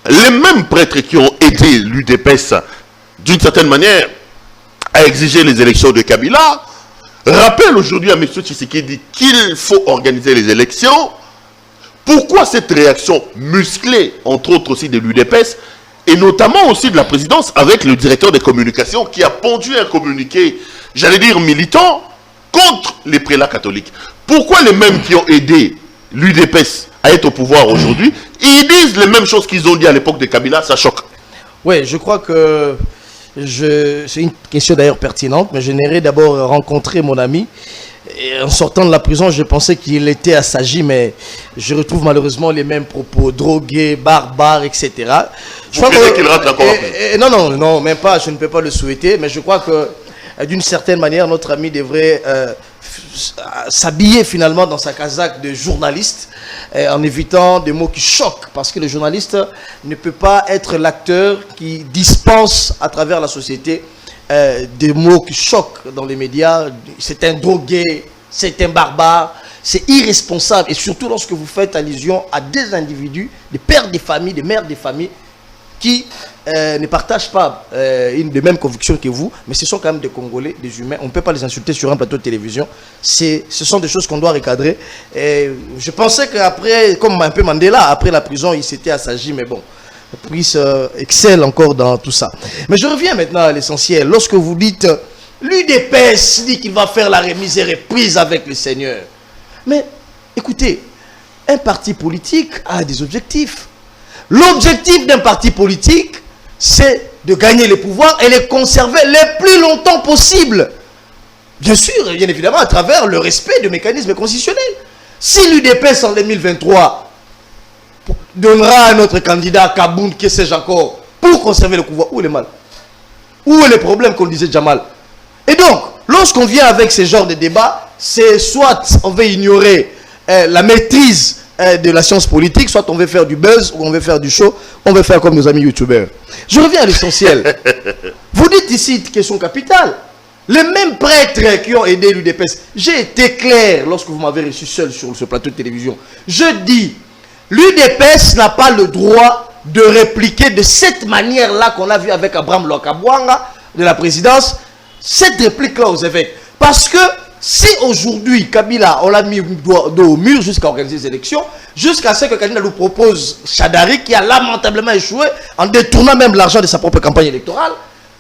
Les mêmes prêtres qui ont aidé l'UDPS, d'une certaine manière, à exiger les élections de Kabila, rappellent aujourd'hui à M. Tshisekedi qu'il faut organiser les élections Pourquoi cette réaction musclée, entre autres aussi de l'UDPS, et notamment aussi de la présidence avec le directeur des communications qui a pondu un communiqué, j'allais dire militant, contre les prélats catholiques? Pourquoi les mêmes qui ont aidé l'UDPS à être au pouvoir aujourd'hui, ils disent les mêmes choses qu'ils ont dit à l'époque de Kabila? Ça choque. Oui, je crois que c'est une question d'ailleurs pertinente, mais j'aimerais d'abord rencontrer mon ami. Et en sortant de la prison, je pensais qu'il était assagi, mais je retrouve malheureusement les mêmes propos, drogués, barbares, etc. Vous croyez qu'il rentre encore en prison? Non, même pas, je ne peux pas le souhaiter, mais je crois que d'une certaine manière, notre ami devrait s'habiller finalement dans sa casaque de journaliste, en évitant des mots qui choquent, parce que le journaliste ne peut pas être l'acteur qui dispense à travers la société des mots qui choquent dans les médias. C'est un drogué, c'est un barbare, c'est irresponsable. Et surtout lorsque vous faites allusion à des individus, des pères des familles, des mères des familles, qui ne partagent pas une des mêmes convictions que vous, mais ce sont quand même des Congolais, des humains. On ne peut pas les insulter sur un plateau de télévision. Ce sont des choses qu'on doit recadrer. Et je pensais qu'après, comme un peu Mandela, après la prison, il s'était assagi, mais bon, Pris excelle encore dans tout ça. Mais je reviens maintenant à l'essentiel. Lorsque vous dites, l'UDPS dit qu'il va faire la remise et reprise avec le Seigneur. Mais écoutez, un parti politique a des objectifs. L'objectif d'un parti politique, c'est de gagner les pouvoirs et les conserver le plus longtemps possible. Bien sûr, bien évidemment, à travers le respect de mécanismes constitutionnels. Si l'UDPS en 2023 donnera à notre candidat Kabound, que sais-je encore, pour conserver le pouvoir, où est le mal? Où est le problème qu'on disait Jamal? Et donc, lorsqu'on vient avec ce genre de débat, c'est soit on veut ignorer la maîtrise de la science politique, soit on veut faire du buzz, ou on veut faire du show, on veut faire comme nos amis youtubeurs. Je reviens à l'essentiel. Vous dites ici question capitale. Les mêmes prêtres qui ont aidé l'UDPS, j'ai été clair lorsque vous m'avez reçu seul sur ce plateau de télévision. Je dis, l'UDPS n'a pas le droit de répliquer de cette manière-là qu'on a vu avec Abraham Lwakabwanga de la présidence, cette réplique-là aux évêques. Parce que si aujourd'hui, Kabila, on l'a mis dos au mur jusqu'à organiser les élections, jusqu'à ce que Kabila nous propose Chadari, qui a lamentablement échoué en détournant même l'argent de sa propre campagne électorale,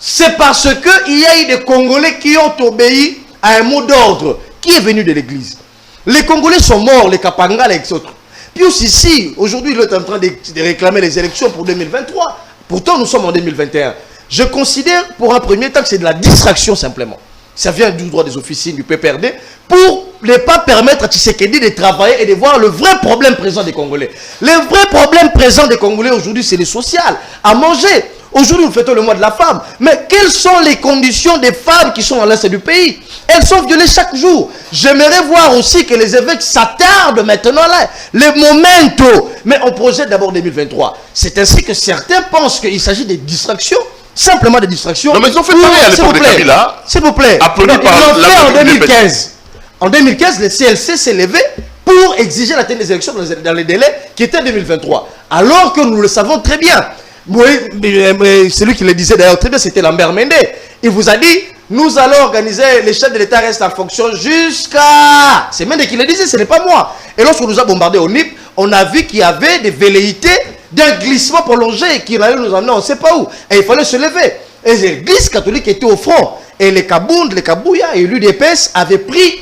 c'est parce qu'il y a eu des Congolais qui ont obéi à un mot d'ordre qui est venu de l'église. Les Congolais sont morts, les Kapanga, les autres. Puis aussi, ici, aujourd'hui, il est en train de réclamer les élections pour 2023. Pourtant, nous sommes en 2021. Je considère, pour un premier temps, que c'est de la distraction simplement. Ça vient du droit des officines, du PPRD, pour ne pas permettre à Tshisekedi de travailler et de voir le vrai problème présent des Congolais. Le vrai problème présent des Congolais aujourd'hui, c'est le social, à manger. Aujourd'hui, nous fêtons le mois de la femme. Mais quelles sont les conditions des femmes qui sont à l'est du pays? Elles sont violées chaque jour. J'aimerais voir aussi que les évêques s'attardent maintenant là. Les momentos. Mais on projette d'abord 2023. C'est ainsi que certains pensent qu'il s'agit de distractions. Simplement des distractions. Non, mais ils ont fait pareil à l'époque de Kabila. S'il vous plaît. Applaudi par ils l'ont fait en 2015. En 2015, le CLC s'est levé pour exiger la tenue des élections dans les délais qui étaient 2023. Alors que nous le savons très bien. Oui, celui qui le disait d'ailleurs très bien, c'était Lambert Mende. Il vous a dit, nous allons organiser, les chefs de l'État restent en fonction jusqu'à... C'est Mende qui le disait, ce n'est pas moi. Et lorsqu'on nous a bombardé au NIP, on a vu qu'il y avait des velléités d'un glissement prolongé qui allait nous emmener on ne sait pas où. Et il fallait se lever. Et l'église catholique était au front. Et les Kabound, les Kabouya et l'UDPS avaient pris,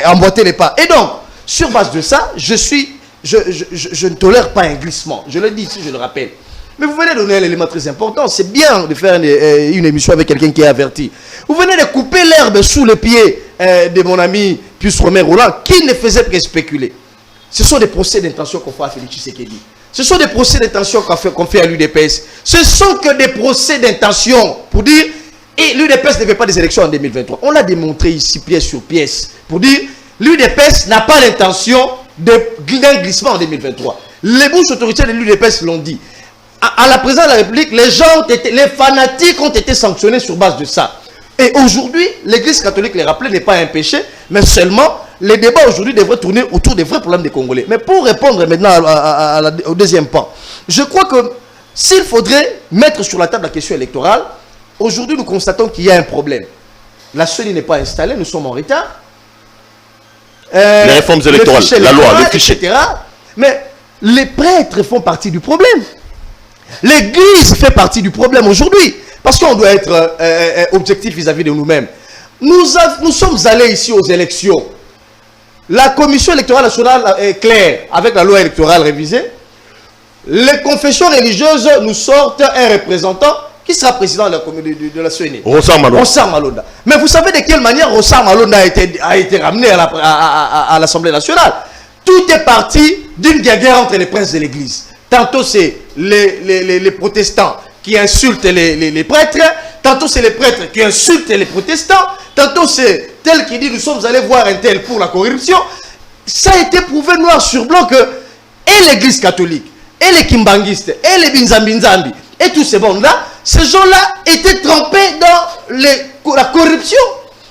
emboîté les pas. Et donc, sur base de ça, je ne tolère pas un glissement. Je le dis ici, je le rappelle. Mais vous venez de donner un élément très important. C'est bien de faire une émission avec quelqu'un qui est averti. Vous venez de couper l'herbe sous les pieds de mon ami Pius Romain Roland, qui ne faisait que spéculer. Ce sont des procès d'intention qu'on fait à Félix Tshisekedi. Ce sont des procès d'intention qu'on fait à l'UDPS. Ce sont que des procès d'intention pour dire, et l'UDPS ne fait pas des élections en 2023. On l'a démontré ici, pièce sur pièce, pour dire, l'UDPS n'a pas l'intention d'un glissement en 2023. Les bouches autoritaires de l'UDPS l'ont dit. À la présidence de la République, les fanatiques ont été sanctionnés sur base de ça. Et aujourd'hui, l'Église catholique, les rappeler, n'est pas un péché, mais seulement les débats aujourd'hui devraient tourner autour des vrais problèmes des Congolais. Mais pour répondre maintenant au deuxième point, je crois que s'il faudrait mettre sur la table la question électorale, aujourd'hui nous constatons qu'il y a un problème. La CENI n'est pas installée, nous sommes en retard. Les réformes électorales, la loi, le fichier. Etc. Mais les prêtres font partie du problème. L'Église fait partie du problème aujourd'hui. Parce qu'on doit être objectif vis-à-vis de nous-mêmes. Nous sommes allés ici aux élections. La commission électorale nationale est claire avec la loi électorale révisée. Les confessions religieuses nous sortent un représentant qui sera président de la CENI. Rossard Malonda. Mais vous savez de quelle manière Rossard Malonda a été ramené à l'Assemblée nationale? Tout est parti d'une guerre entre les princes de l'Église. Tantôt c'est les protestants qui insultent les prêtres, tantôt c'est les prêtres qui insultent les protestants, tantôt c'est tel qui dit nous sommes allés voir un tel pour la corruption. Ça a été prouvé noir sur blanc que et l'Église catholique, et les kimbanguistes, et les binzambinzambi, et tous ces bandes-là, ces gens-là étaient trempés dans la corruption.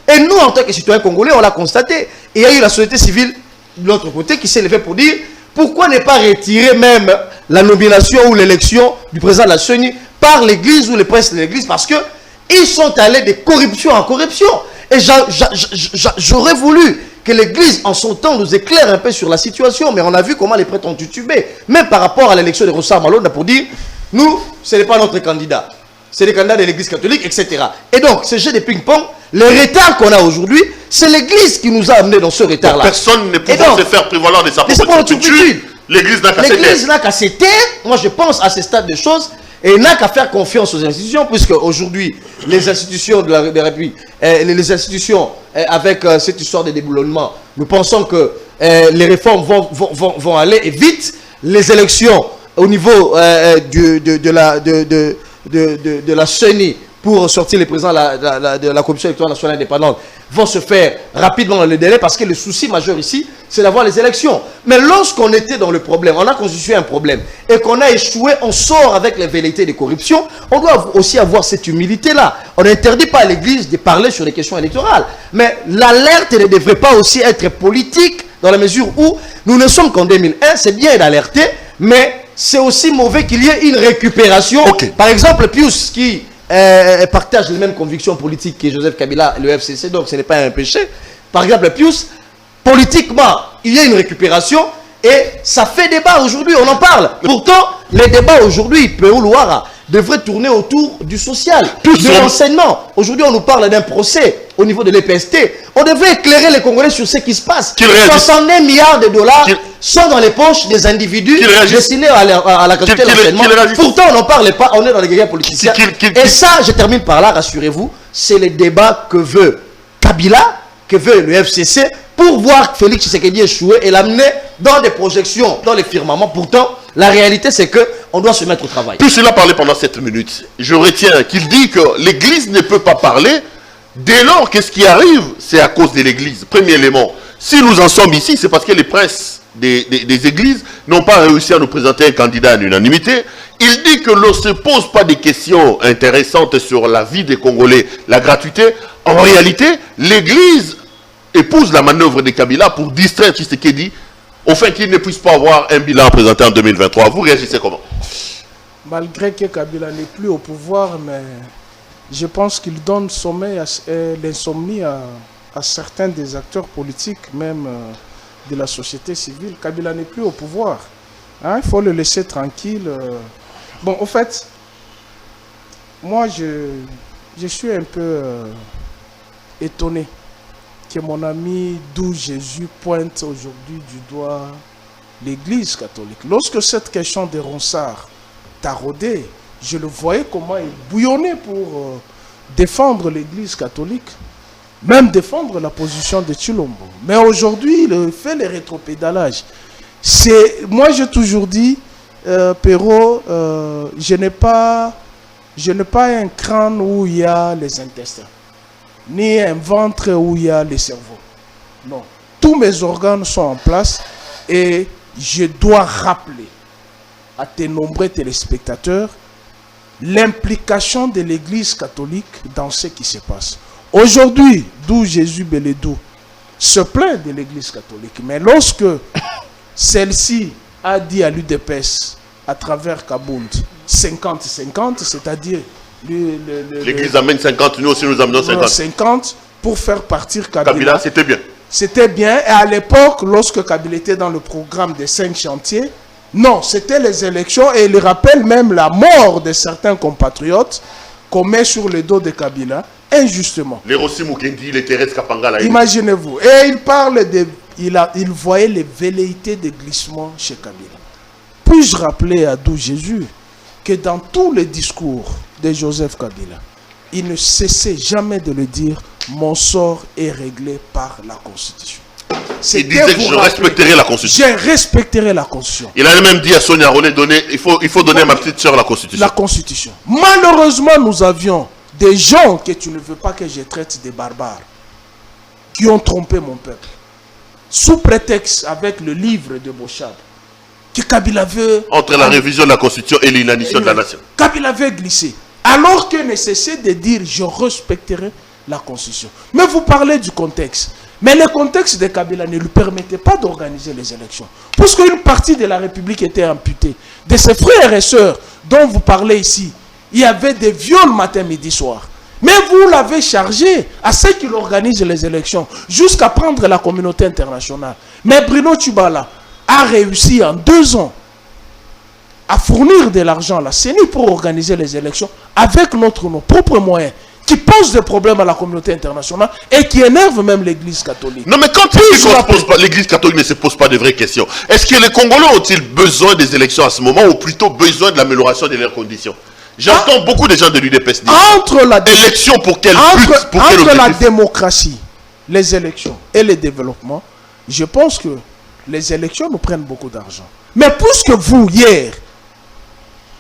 Et nous, en tant que citoyens congolais, on l'a constaté. Et il y a eu la société civile de l'autre côté qui s'est levée pour dire pourquoi ne pas retirer même la nomination ou l'élection du président de la CENI par l'Église ou les princes de l'Église, parce qu'ils sont allés de corruption en corruption. Et j'aurais voulu que l'Église, en son temps, nous éclaire un peu sur la situation, mais on a vu comment les prêtres ont titubé, même par rapport à l'élection de Rossard Malonda, pour dire, nous, ce n'est pas notre candidat, c'est le candidat de l'Église catholique, etc. Et donc, ce jeu de ping-pong, le retard qu'on a aujourd'hui, c'est l'Église qui nous a amenés dans ce retard-là. Personne ne peut se faire prévaloir de sa propre turpitude. L'Église n'a qu'à se taire. L'Église n'a qu'à se taire. Moi, je pense à ce stade de choses. Et n'a qu'à faire confiance aux institutions, puisque aujourd'hui, les institutions de la République, les institutions avec cette histoire de déboulonnement, nous pensons que les réformes vont aller vite. Les élections au niveau de la CENI pour sortir les présidents de la Commission électorale nationale indépendante vont se faire rapidement dans le délai, parce que le souci majeur ici, c'est d'avoir les élections. Mais lorsqu'on était dans le problème, on a constitué un problème, et qu'on a échoué, on sort avec les velléités de corruption, on doit aussi avoir cette humilité-là. On n'interdit pas à l'Église de parler sur les questions électorales. Mais l'alerte ne devrait pas aussi être politique, dans la mesure où nous ne sommes qu'en 2001, c'est bien d'alerter, mais c'est aussi mauvais qu'il y ait une récupération. Okay. Par exemple, Pius qui partage les mêmes convictions politiques que Joseph Kabila et le FCC, donc ce n'est pas un péché. Par exemple, Pius, politiquement, il y a une récupération et ça fait débat aujourd'hui, on en parle. Pourtant, les débats aujourd'hui, Pérou Louara, devraient tourner autour du social, de l'enseignement. Aujourd'hui, on nous parle d'un procès au niveau de l'EPST. On devrait éclairer les Congolais sur ce qui se passe. 61 milliards de dollars sont dans les poches des individus destinés à la qualité de l'enseignement. Pourtant, on n'en parle pas, on est dans les guerres politiciens. Et ça, je termine par là, rassurez-vous, c'est le débat que veut Kabila, que veut le FCC, pour voir Félix Tshisekedi échouer et l'amener dans des projections, dans les firmaments. Pourtant, la réalité, c'est qu'on doit se mettre au travail. Puis il a parlé pendant 7 minutes. Je retiens qu'il dit que l'Église ne peut pas parler. Dès lors, qu'est-ce qui arrive? C'est à cause de l'Église. Premier élément. Si nous en sommes ici, c'est parce que les princes des églises n'ont pas réussi à nous présenter un candidat à l'unanimité. Il dit que l'on ne se pose pas des questions intéressantes sur la vie des Congolais, la gratuité. En réalité, l'Église épouse la manœuvre de Kabila pour distraire Tshisekedi, afin qu'il ne puisse pas avoir un bilan présenté en 2023. Vous réagissez comment? Malgré que Kabila n'est plus au pouvoir, mais je pense qu'il donne sommeil l'insomnie à certains des acteurs politiques, même de la société civile. Kabila n'est plus au pouvoir. Hein, il faut le laisser tranquille. Bon, au fait, moi, je suis un peu étonné que mon ami d'où Jésus pointe aujourd'hui du doigt l'Église catholique. Lorsque cette question de Ronsard taraudait, je le voyais comment il bouillonnait pour défendre l'Église catholique, même défendre la position de Tshilombo. Mais aujourd'hui, il fait les rétropédalages. Moi, j'ai toujours dit, Perrault, je n'ai pas un crâne où il y a les intestins, ni un ventre où il y a les cerveaux. Non. Tous mes organes sont en place et je dois rappeler à tes nombreux téléspectateurs l'implication de l'Église catholique dans ce qui se passe. Aujourd'hui, d'où Jésus Beledou se plaint de l'Église catholique, mais lorsque celle-ci a dit à l'UDPS à travers Kabound 50-50, c'est-à-dire l'Église amène 50, nous aussi nous amenons 50. 50 pour faire partir Kabila. C'était bien. C'était bien. Et à l'époque, lorsque Kabila était dans le programme des 5 chantiers, Non, c'était les élections et il rappelle même la mort de certains compatriotes qu'on met sur le dos de Kabila, injustement. Les Rossi Mukendi, les Thérèse Kapanga. Imaginez-vous. Et il parle de... Il voyait les velléités de glissement chez Kabila. Puis-je rappeler à Dou Jésus que dans tous les discours de Joseph Kabila, il ne cessait jamais de le dire, mon sort est réglé par la Constitution. Il disait que je respecterai la Constitution. Je respecterai la Constitution. Il a même dit à Sonia Rolé, il faut donner à ma petite soeur la Constitution. La Constitution. Malheureusement, nous avions des gens que tu ne veux pas que je traite des barbares, qui ont trompé mon peuple. Sous prétexte, avec le livre de Bochab, que Kabila veut... Entre la révision de la Constitution et l'inanition de la nation. Kabila veut glisser. Alors que ne cessait de dire, je respecterai la Constitution. Mais vous parlez du contexte. Mais le contexte de Kabila ne lui permettait pas d'organiser les élections. Parce qu'une partie de la République était amputée. De ses frères et sœurs dont vous parlez ici, il y avait des viols matin, midi, soir. Mais vous l'avez chargé à ceux qui organisent les élections, jusqu'à prendre la communauté internationale. Mais Bruno Tshibala a réussi en 2 ans à fournir de l'argent à la CENI pour organiser les élections avec nos propres moyens, qui pose des problèmes à la communauté internationale et qui énerve même l'Église catholique. Non, mais quand l'Église catholique ne se pose pas de vraies questions, est-ce que les Congolais ont-ils besoin des élections à ce moment ou plutôt besoin de l'amélioration de leurs conditions? J'entends beaucoup de gens de l'UDPS dire entre la élection pour quel but, pour quel entre objectif? la démocratie, les élections et le développement, je pense que les élections nous prennent beaucoup d'argent. Mais puisque vous, hier,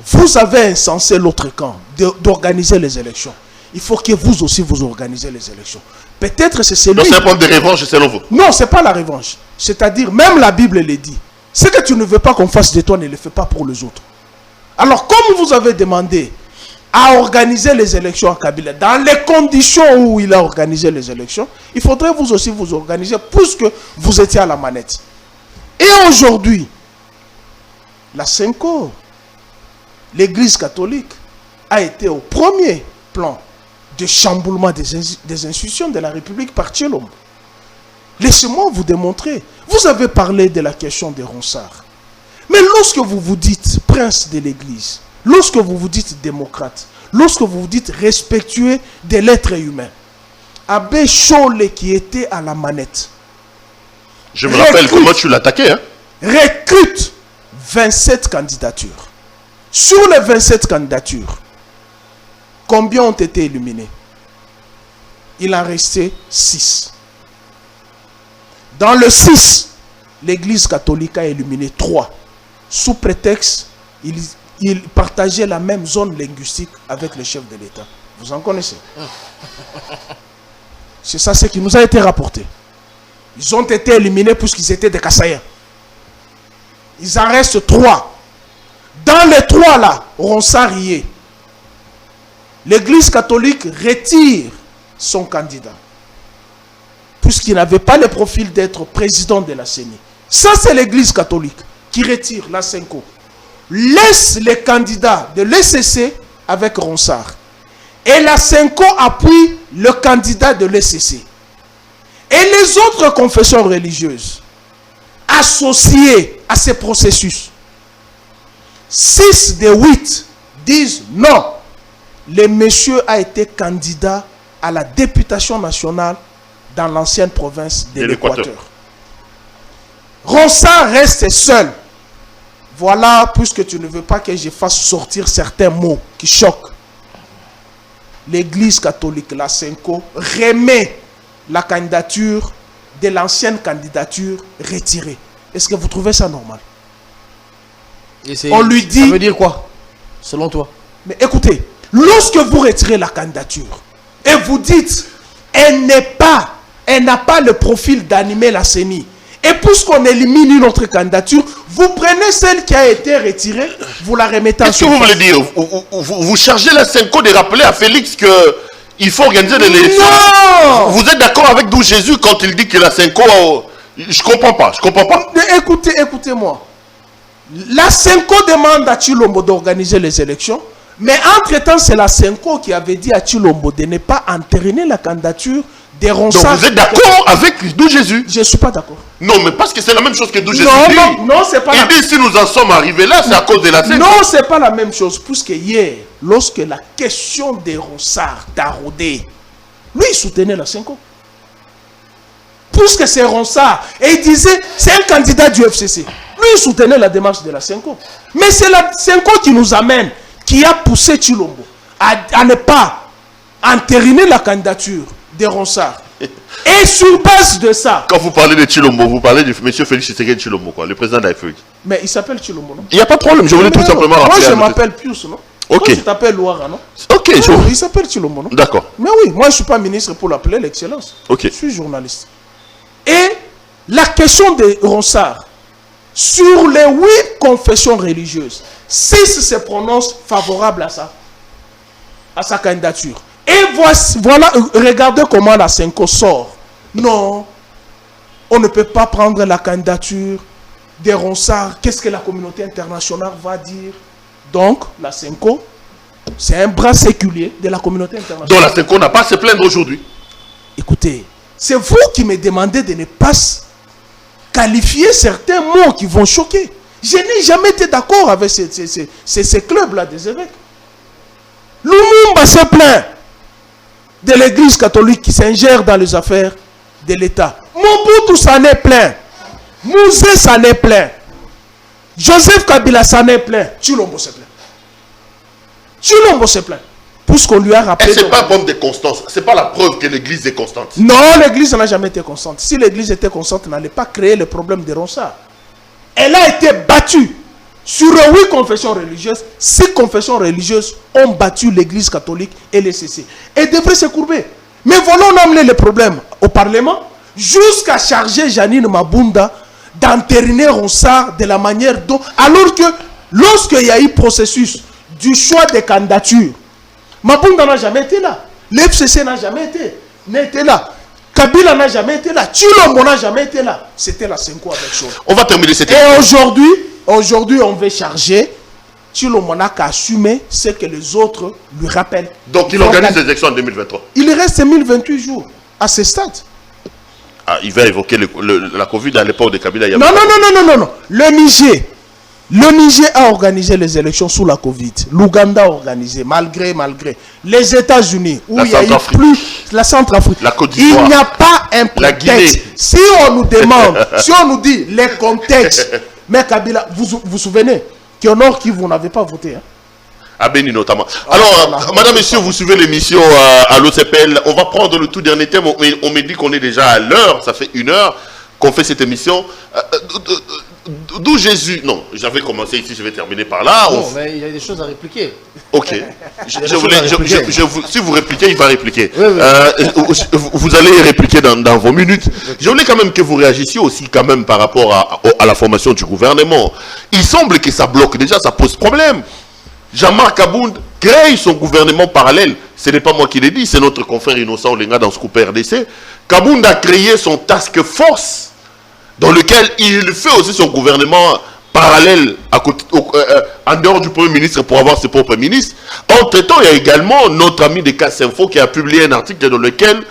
vous avez insensé l'autre camp d'organiser les élections, il faut que vous aussi vous organisez les élections. Peut-être c'est celui... Donc c'est un problème de revanche selon vous? Non, ce n'est pas la revanche. C'est-à-dire, même la Bible le dit. Ce que tu ne veux pas qu'on fasse de toi, ne le fais pas pour les autres. Alors, comme vous avez demandé à organiser les élections à Kabila, dans les conditions où il a organisé les élections, il faudrait vous aussi vous organiser puisque vous étiez à la manette. Et aujourd'hui, la Senko, l'Église catholique, a été au premier plan de chamboulement des institutions de la République par Tshilombo. Laissez-moi vous démontrer. Vous avez parlé de la question des Ronsard. Mais lorsque vous vous dites prince de l'Église, lorsque vous vous dites démocrate, lorsque vous vous dites respectueux de l'être humain, Abbé Chole qui était à la manette, je me rappelle comment tu l'attaquais, hein? Recrute 27 candidatures. Sur les 27 candidatures, combien ont été éliminés? Il en restait 6. Dans le 6, l'Église catholique a éliminé 3. Sous prétexte, ils partageaient la même zone linguistique avec le chef de l'État. Vous en connaissez? C'est ça ce qui nous a été rapporté. Ils ont été éliminés puisqu'ils étaient des Kassaïens. Il en reste 3. Dans les 3 là, Ronsard-Rié, l'Église catholique retire son candidat. Puisqu'il n'avait pas le profil d'être président de la CENI. Ça, c'est l'Église catholique qui retire la Senko. Laisse les candidats de l'ECC avec Ronsard. Et la Senko appuie le candidat de l'ECC. Et les autres confessions religieuses associées à ces processus, 6 des 8 disent non. Le monsieur a été candidat à la députation nationale dans l'ancienne province de l'Équateur. Ronsard reste seul. Voilà, puisque tu ne veux pas que je fasse sortir certains mots qui choquent. L'Église catholique, la Senko, remet la candidature de l'ancienne candidature retirée. Est-ce que vous trouvez ça normal? On lui dit... Ça veut dire quoi, selon toi? Mais écoutez, lorsque vous retirez la candidature et vous dites elle n'a pas le profil d'animer la CENI, et puisqu'on élimine une autre candidature, vous prenez celle qui a été retirée, vous la remettez en Qu'est-ce que vous voulez dire? Vous chargez la Senko de rappeler à Félix qu'il faut organiser des élections? Non! Vous êtes d'accord avec Dou Jésus quand il dit que la Senko... Je comprends pas. Écoutez-moi. La Senko demande à Tshilombo d'organiser les élections, mais entre-temps, c'est la Senko qui avait dit à Tshilombo de ne pas entériner la candidature des Ronsards. Donc vous êtes d'accord avec Dou Jésus? Je ne suis pas d'accord. Non, mais parce que c'est la même chose que Dou Jésus Non, dit. non, c'est pas Il dit si nous en sommes arrivés là, c'est à cause de la Senko. Non, c'est pas la même chose. Puisque hier, lorsque la question des Ronsards taraudait, lui, il soutenait la Senko. Puisque c'est Ronsard, et il disait, c'est un candidat du FCC. Lui, il soutenait la démarche de la Senko. Mais c'est la Senko qui nous amène, qui a poussé Tshilombo à ne pas entériner la candidature des Ronsards. Et sur base de ça... Quand vous parlez de Tshilombo, vous parlez de M. Félix Tshisekedi Tshilombo, quoi, le président de la République. Mais il s'appelle Tshilombo, non? Il n'y a pas de problème, je voulais tout simplement rappeler. Moi, je m'appelle Pius, non? Ok. Toi, tu t'appelles Louara, non? Ok, Non, il s'appelle Tshilombo, non? D'accord. Mais oui, moi, je ne suis pas ministre pour l'appeler l'excellence. Ok. Je suis journaliste. Et la question des Ronsards, sur les 8 confessions religieuses, 6 se prononcent favorables à sa candidature. Et voilà, regardez comment la Senko sort. Non, on ne peut pas prendre la candidature des Ronsards. Qu'est-ce que la communauté internationale va dire? Donc, la Senko, c'est un bras séculier de la communauté internationale. Donc la Senko n'a pas à se plaindre aujourd'hui. Écoutez, c'est vous qui me demandez de ne pas qualifier certains mots qui vont choquer. Je n'ai jamais été d'accord avec ces clubs-là des évêques. Lumumba se plaint de l'église catholique qui s'ingère dans les affaires de l'État. Mobutu s'en est plein. Mouzé s'en est plein. Joseph Kabila s'en est plein. Tshilombo se plaint. Tshilombo se plaint. Puisqu'on lui a rappelé... Et ce n'est pas bombe de constance. Ce n'est pas la preuve que l'église est constante. Non, l'église n'a jamais été constante. Si l'église était constante, elle n'allait pas créer le problème des Ronsards. Elle a été battue. Sur 8 confessions religieuses, 6 confessions religieuses ont battu l'église catholique et les CC. Et devraient se courber. Mais voulons amener le problème au Parlement jusqu'à charger Janine Mabunda d'entériner Ronsard de la manière dont... Alors que lorsqu'il y a eu processus du choix des candidatures, Mabunda n'a jamais été là. L'FCC n'a jamais été là. Kabila n'a jamais été là. Tshilombo n'a jamais été là. C'était la Senko avec chose. On va terminer cette émission. Et aujourd'hui, on veut charger Tshilombo n'a qu'à assumer ce que les autres lui rappellent. Donc il organise les élections en 2023. Il reste 1028 jours à ce stade. Ah, il va évoquer la Covid à l'époque de Kabila. Non. Le Niger a organisé les élections sous la Covid. L'Ouganda a organisé, malgré. Les États-Unis, où il y a eu plus... La Centrafrique. La Côte d'Ivoire. Il n'y a pas un prétexte. Si on nous demande, si on nous dit les contextes, mais Kabila, vous vous souvenez qu'au Nord Kivu, vous n'avez pas voté. Hein? À Béni notamment. Alors, madame, messieurs, vous suivez l'émission à l'OCPL. On va prendre le tout dernier thème. On me dit qu'on est déjà à l'heure. Ça fait 1 heure qu'on fait cette émission. D'où Jésus... Non, j'avais commencé ici, je vais terminer par là. Non, mais il y a des choses à répliquer. Ok. Si vous répliquez, il va répliquer. Oui. Vous allez répliquer dans vos minutes. Je voulais quand même que vous réagissiez aussi quand même par rapport à la formation du gouvernement. Il semble que ça bloque. Déjà, ça pose problème. Jean-Marc Abound crée son gouvernement parallèle. Ce n'est pas moi qui l'ai dit, c'est notre confrère Innocent Olenga dans ce groupe RDC. Kabound a créé son task force dans lequel il fait aussi son gouvernement parallèle en dehors du Premier ministre pour avoir ses propres ministres. Entre-temps, il y a également notre ami de Casse Info qui a publié un article dans lequel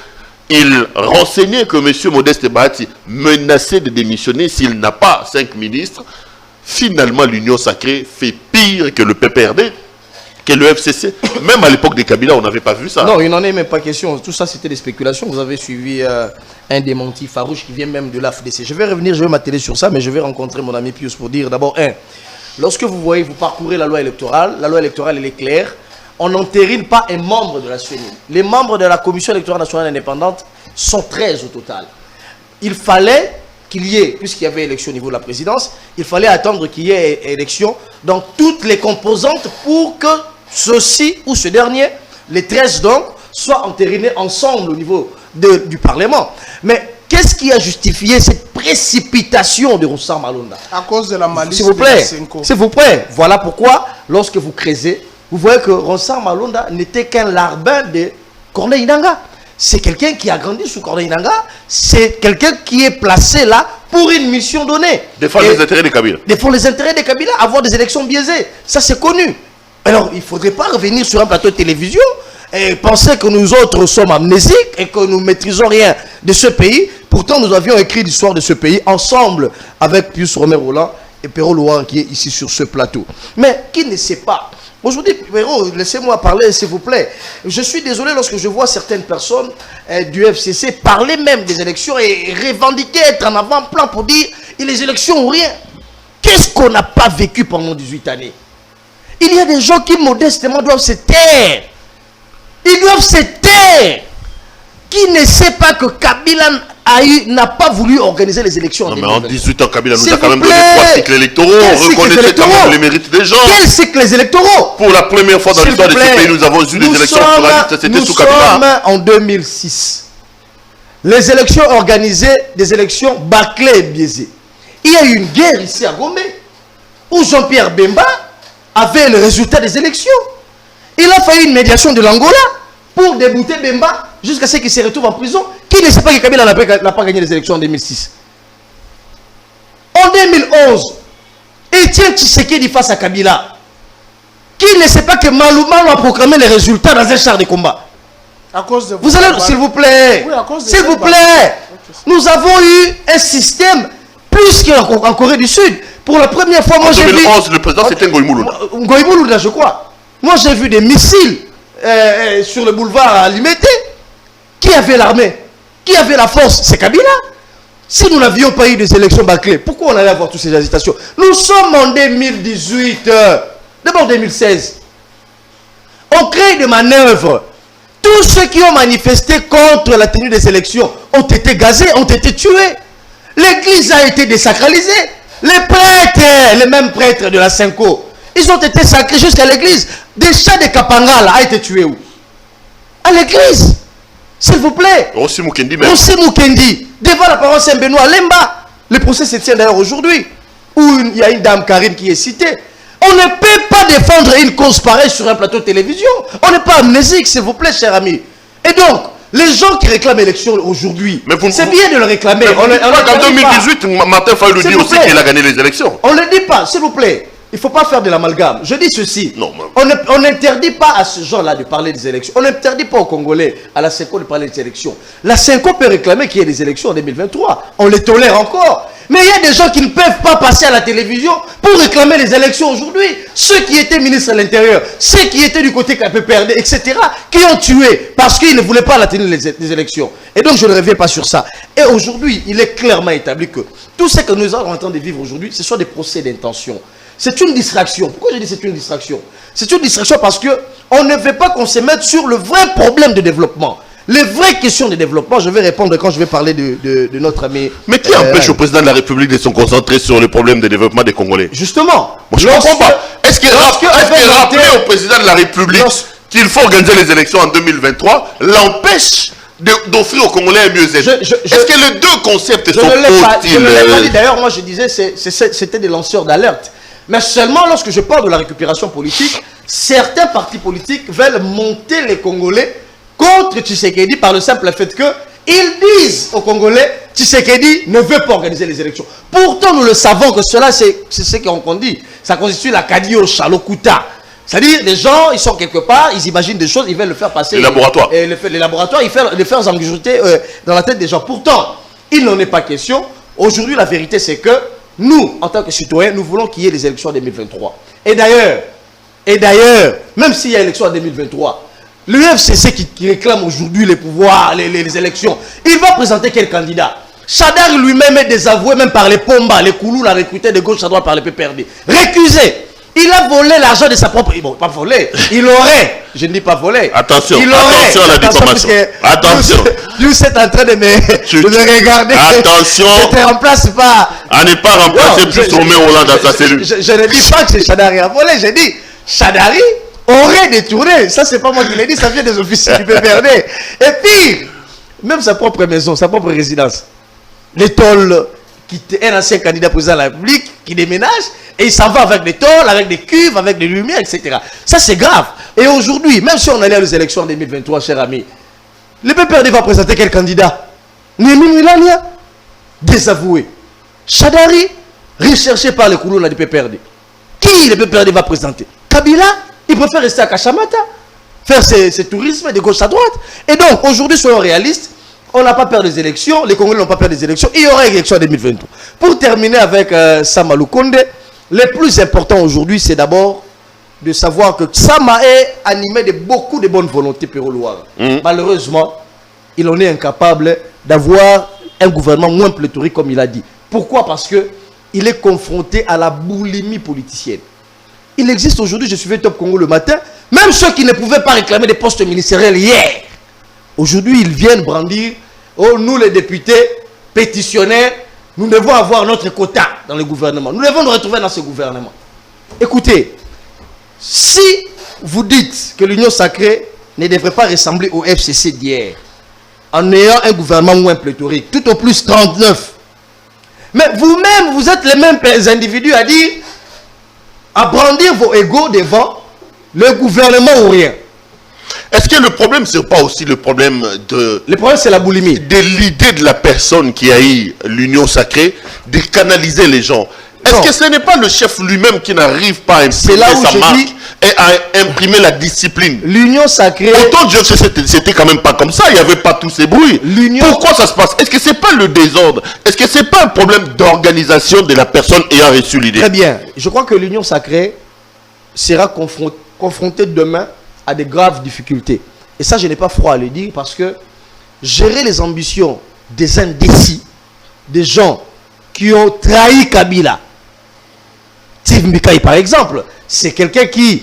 il renseignait que M. Modeste Bahati menaçait de démissionner s'il n'a pas 5 ministres. Finalement, l'Union sacrée fait pire que le PPRD, que le FCC. Même à l'époque de Kabila, on n'avait pas vu ça. Non, il n'en est même pas question. Tout ça, c'était des spéculations. Vous avez suivi un démenti farouche qui vient même de l'AFDC. Je vais revenir, je vais m'atteler sur ça, mais je vais rencontrer mon ami Pius pour dire d'abord, lorsque vous parcourez la loi électorale, elle est claire. On n'entérine pas un membre de la CENI. Les membres de la Commission électorale nationale indépendante sont 13 au total. Il fallait qu'il y ait, puisqu'il y avait élection au niveau de la présidence, il fallait attendre qu'il y ait élection dans toutes les composantes pour que ceci ou ce dernier, les 13 donc, soient entérinés ensemble au niveau du Parlement. Mais qu'est-ce qui a justifié cette précipitation de Ronsard Malonda? À cause de la malice. S'il vous plaît, s'il vous plaît. Voilà pourquoi, lorsque vous creusez, vous voyez que Ronsard Malonda n'était qu'un larbin de Corneille Nangaa. C'est quelqu'un qui a grandi sous Corneille Nangaa. C'est quelqu'un qui est placé là pour une mission donnée. Défendre les intérêts des Kabila. Défendre les intérêts des Kabila, avoir des élections biaisées. Ça, c'est connu. Alors, il ne faudrait pas revenir sur un plateau de télévision penser que nous autres sommes amnésiques et que nous ne maîtrisons rien de ce pays. Pourtant, nous avions écrit l'histoire de ce pays ensemble avec Pius Romer Roland et Pero Loara qui est ici sur ce plateau. Mais qui ne sait pas? Aujourd'hui, Pero, laissez-moi parler, s'il vous plaît. Je suis désolé lorsque je vois certaines personnes du FCC parler même des élections et revendiquer, être en avant-plan pour dire les élections ou rien. Qu'est-ce qu'on n'a pas vécu pendant 18 années? Il y a des gens qui modestement doivent se taire. Ils doivent se taire. Qui ne sait pas que Kabila n'a pas voulu organiser les élections en 2020. Mais en 18 ans, Kabila nous a quand même donné 3 cycles électoraux. On reconnaissait quand même les mérites des gens. Quels cycles électoraux? Pour la première fois dans l'histoire de ce pays, nous avons eu des élections pluralistes. C'était sous Kabila. Nous sommes en 2006. Les élections organisées, des élections bâclées et biaisées. Il y a eu une guerre ici à Gombe où Jean-Pierre Bemba avait le résultat des élections. Il a fallu une médiation de l'Angola pour débouter Bemba jusqu'à ce qu'il se retrouve en prison. Qui ne sait pas que Kabila n'a pas gagné les élections en 2006? En 2011, Étienne Tshisekedi face à Kabila. Qui ne sait pas que Malouman a proclamé les résultats dans un char de combat? À cause de vous allez, s'il vous plaît, oui, s'il vous plaît, nous avons eu un système plus qu'en Corée du Sud. Pour la première fois, moi j'ai vu... En 2011, le président c'était Ngoïmoulouna. Ngoïmoulouna, je crois. Moi j'ai vu des missiles sur le boulevard à Limete. Qui avait l'armée? Qui avait la force? C'est Kabila. Si nous n'avions pas eu des élections bâclées, pourquoi on allait avoir toutes ces agitations? Nous sommes en 2018, d'abord 2016. On crée des manœuvres. Tous ceux qui ont manifesté contre la tenue des élections ont été gazés, ont été tués. L'église a été désacralisée. Les prêtres, les mêmes prêtres de la Senko, ils ont été sacrés jusqu'à l'église. Des chats de Kapangala a été tué où? À l'église. S'il vous plaît. Aussi Mukendi même. Aussi Mukendi. Devant la parole Saint-Benoît, Lemba. Le procès se tient d'ailleurs aujourd'hui. Où il y a une dame Karine qui est citée. On ne peut pas défendre une cause pareille sur un plateau de télévision. On n'est pas amnésique, s'il vous plaît, cher ami. Et donc, les gens qui réclament l'élection aujourd'hui, c'est bien de le réclamer. En 2018, Martin Fayulu dit aussi qu'il a gagné les élections. On ne le dit pas, s'il vous plaît. Il ne faut pas faire de l'amalgame. Je dis ceci. Non, on n'interdit pas à ce genre-là de parler des élections. On n'interdit pas aux Congolais, à la Senko, de parler des élections. La Senko peut réclamer qu'il y ait des élections en 2023. On les tolère encore. Mais il y a des gens qui ne peuvent pas passer à la télévision pour réclamer les élections aujourd'hui. Ceux qui étaient ministres de l'Intérieur, ceux qui étaient du côté KPPRD, etc., qui ont tué parce qu'ils ne voulaient pas la tenue des élections. Et donc je ne reviens pas sur ça. Et aujourd'hui, il est clairement établi que tout ce que nous sommes en train de vivre aujourd'hui, ce sont des procès d'intention. C'est une distraction. Pourquoi je dis c'est une distraction? C'est une distraction parce qu'on ne veut pas qu'on se mette sur le vrai problème de développement. Les vraies questions de développement, je vais répondre quand je vais parler de notre ami... Mais qui empêche au président de la République de se concentrer sur le problème de développement des Congolais? Justement. Moi, je ne comprends pas. Est-ce qu'il rappeler au président de la République qu'il faut organiser les élections en 2023 l'empêche d'offrir aux Congolais un mieux-être? Est-ce que les deux concepts sont hostiles? Je ne l'ai pas dit. D'ailleurs, moi je disais c'était des lanceurs d'alerte. Mais seulement lorsque je parle de la récupération politique, certains partis politiques veulent monter les Congolais contre Tshisekedi par le simple fait qu'ils disent aux Congolais Tshisekedi ne veut pas organiser les élections. Pourtant, nous le savons que cela, c'est ce qu'on dit. Ça constitue la Kadio Chalokuta. C'est-à-dire, les gens, ils sont quelque part, ils imaginent des choses, ils veulent le faire passer. Les laboratoires. Les laboratoires, ils veulent les faire s'engoujoter dans la tête des gens. Pourtant, il n'en est pas question. Aujourd'hui, la vérité, c'est que nous, en tant que citoyens, nous voulons qu'il y ait les élections en 2023. Et d'ailleurs, même s'il y a élections en 2023, l'UFCC qui réclame aujourd'hui les pouvoirs, les élections, il va présenter quel candidat? Chadar lui-même est désavoué, même par les Pomba, les Koulou, l'a recruté de gauche à droite par les PPRD. Récusé. Il a volé l'argent de sa propre... Bon, pas volé. Il aurait... Je ne dis pas volé. Attention, il aurait, attention à la diffamation. Attention. Vous êtes en train de me regarder. Attention. Je ne te remplace pas. À ne pas remplacer plus Romain Hollande dans sa cellule. Je ne dis pas que c'est Chadari a volé. Je dis Chadari aurait détourné. Ça, c'est pas moi qui l'ai dit. Ça vient des officiers du PPRD. Et puis, même sa propre maison, sa propre résidence. L'étole, qui est un ancien candidat président de la République, qui déménage, et il s'en va avec des tôles, avec des cuves, avec des lumières, etc. Ça, c'est grave. Et aujourd'hui, même si on allait aux élections en 2023, cher ami, le PPRD va présenter quel candidat? Némi Milania, désavoué. Chadari, recherché par les Koulouna du PPRD. Qui le PPRD va présenter? Kabila, il préfère rester à Kachamata. faire ce tourisme de gauche à droite. Et donc, aujourd'hui, soyons réalistes, on n'a pas peur des élections, les Congolais n'ont pas peur des élections, il y aura élection en 2023. Pour terminer avec Sama Lukonde, le plus important aujourd'hui, c'est d'abord de savoir que Sama est animé de beaucoup de bonnes volontés péro-loire. Malheureusement, il en est incapable d'avoir un gouvernement moins pléthorique comme il a dit. Pourquoi? Parce qu'il est confronté à la boulimie politicienne. Il existe aujourd'hui, je suivais Top Congo le matin, même ceux qui ne pouvaient pas réclamer des postes ministériels hier. Aujourd'hui, ils viennent brandir, oh, nous les députés, pétitionnaires, nous devons avoir notre quota dans le gouvernement. Nous devons nous retrouver dans ce gouvernement. Écoutez, si vous dites que l'Union sacrée ne devrait pas ressembler au FCC d'hier, en ayant un gouvernement moins pléthorique, tout au plus 39, mais vous-même, vous êtes les mêmes individus à dire, à brandir vos égos devant le gouvernement ou rien. Est-ce que le problème, c'est pas aussi le problème de... Le problème, c'est la boulimie. De l'idée de la personne qui a eu l'union sacrée, de canaliser les gens. Est-ce que ce n'est pas le chef lui-même qui n'arrive pas à imprimer sa marque et à imprimer la discipline? L'union sacrée... Autant Dieu, c'était quand même pas comme ça, il n'y avait pas tous ces bruits. Pourquoi ça se passe? Est-ce que ce n'est pas le désordre? Est-ce que ce n'est pas un problème d'organisation de la personne ayant reçu l'idée? Très bien. Je crois que l'union sacrée sera confrontée demain à des graves difficultés. Et ça, je n'ai pas froid à le dire parce que gérer les ambitions des indécis, des gens qui ont trahi Kabila, Steve Mbikaï par exemple, c'est quelqu'un qui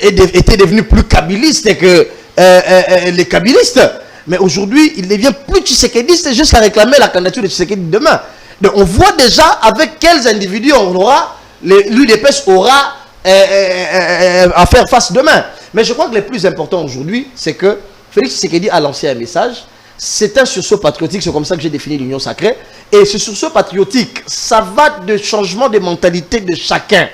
était devenu plus kabiliste que les kabilistes. Mais aujourd'hui, il devient plus tshisekidiste jusqu'à réclamer la candidature de Tshisekedi demain. Donc on voit déjà avec quels individus on aura, l'UDPS aura à faire face demain. Mais je crois que le plus important aujourd'hui, c'est que Félix Tshisekedi a lancé un message. C'est un sursaut patriotique, c'est comme ça que j'ai défini l'union sacrée. Et ce sursaut patriotique, ça va de changement de mentalité de chacun.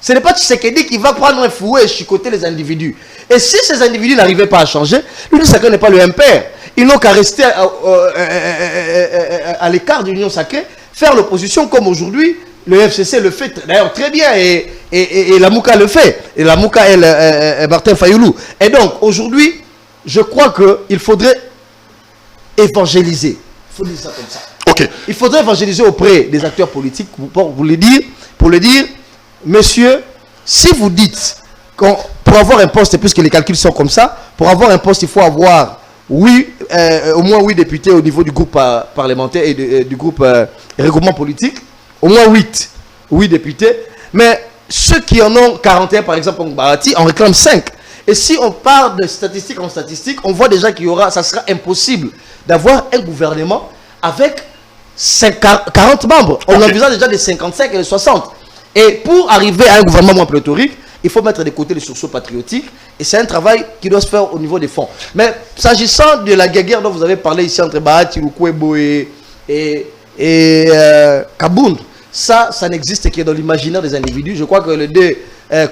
Ce n'est pas Tshisekedi qui va prendre un fouet et chicoter les individus. Et si ces individus n'arrivaient pas à changer, l'union sacrée n'est pas le impère. Ils n'ont qu'à rester à l'écart de l'union sacrée, faire l'opposition comme aujourd'hui. Le FCC le fait d'ailleurs très bien et la Mouka le fait. Et la Mouka est Martin Fayoulou. Et donc aujourd'hui, je crois qu'il faudrait évangéliser. Il faut dire ça comme ça. Okay. Il faudrait évangéliser auprès des acteurs politiques pour le dire, messieurs, si vous dites pour avoir un poste, puisque les calculs sont comme ça, pour avoir un poste, il faut avoir au moins 8 députés au niveau du groupe parlementaire et du groupe regroupement politique. Au moins 8 députés. Mais ceux qui en ont 41, par exemple, en Barati, en réclament 5. Et si on part de statistique en statistique, on voit déjà ça sera impossible d'avoir un gouvernement avec 40 membres. On envisage déjà des 55 et des 60. Et pour arriver à un gouvernement moins pléthorique, il faut mettre de côté les sursauts patriotiques. Et c'est un travail qui doit se faire au niveau des fonds. Mais s'agissant de la guerre dont vous avez parlé ici entre Bahati, Lukwebo et Kabound, ça n'existe que dans l'imaginaire des individus. Je crois que les deux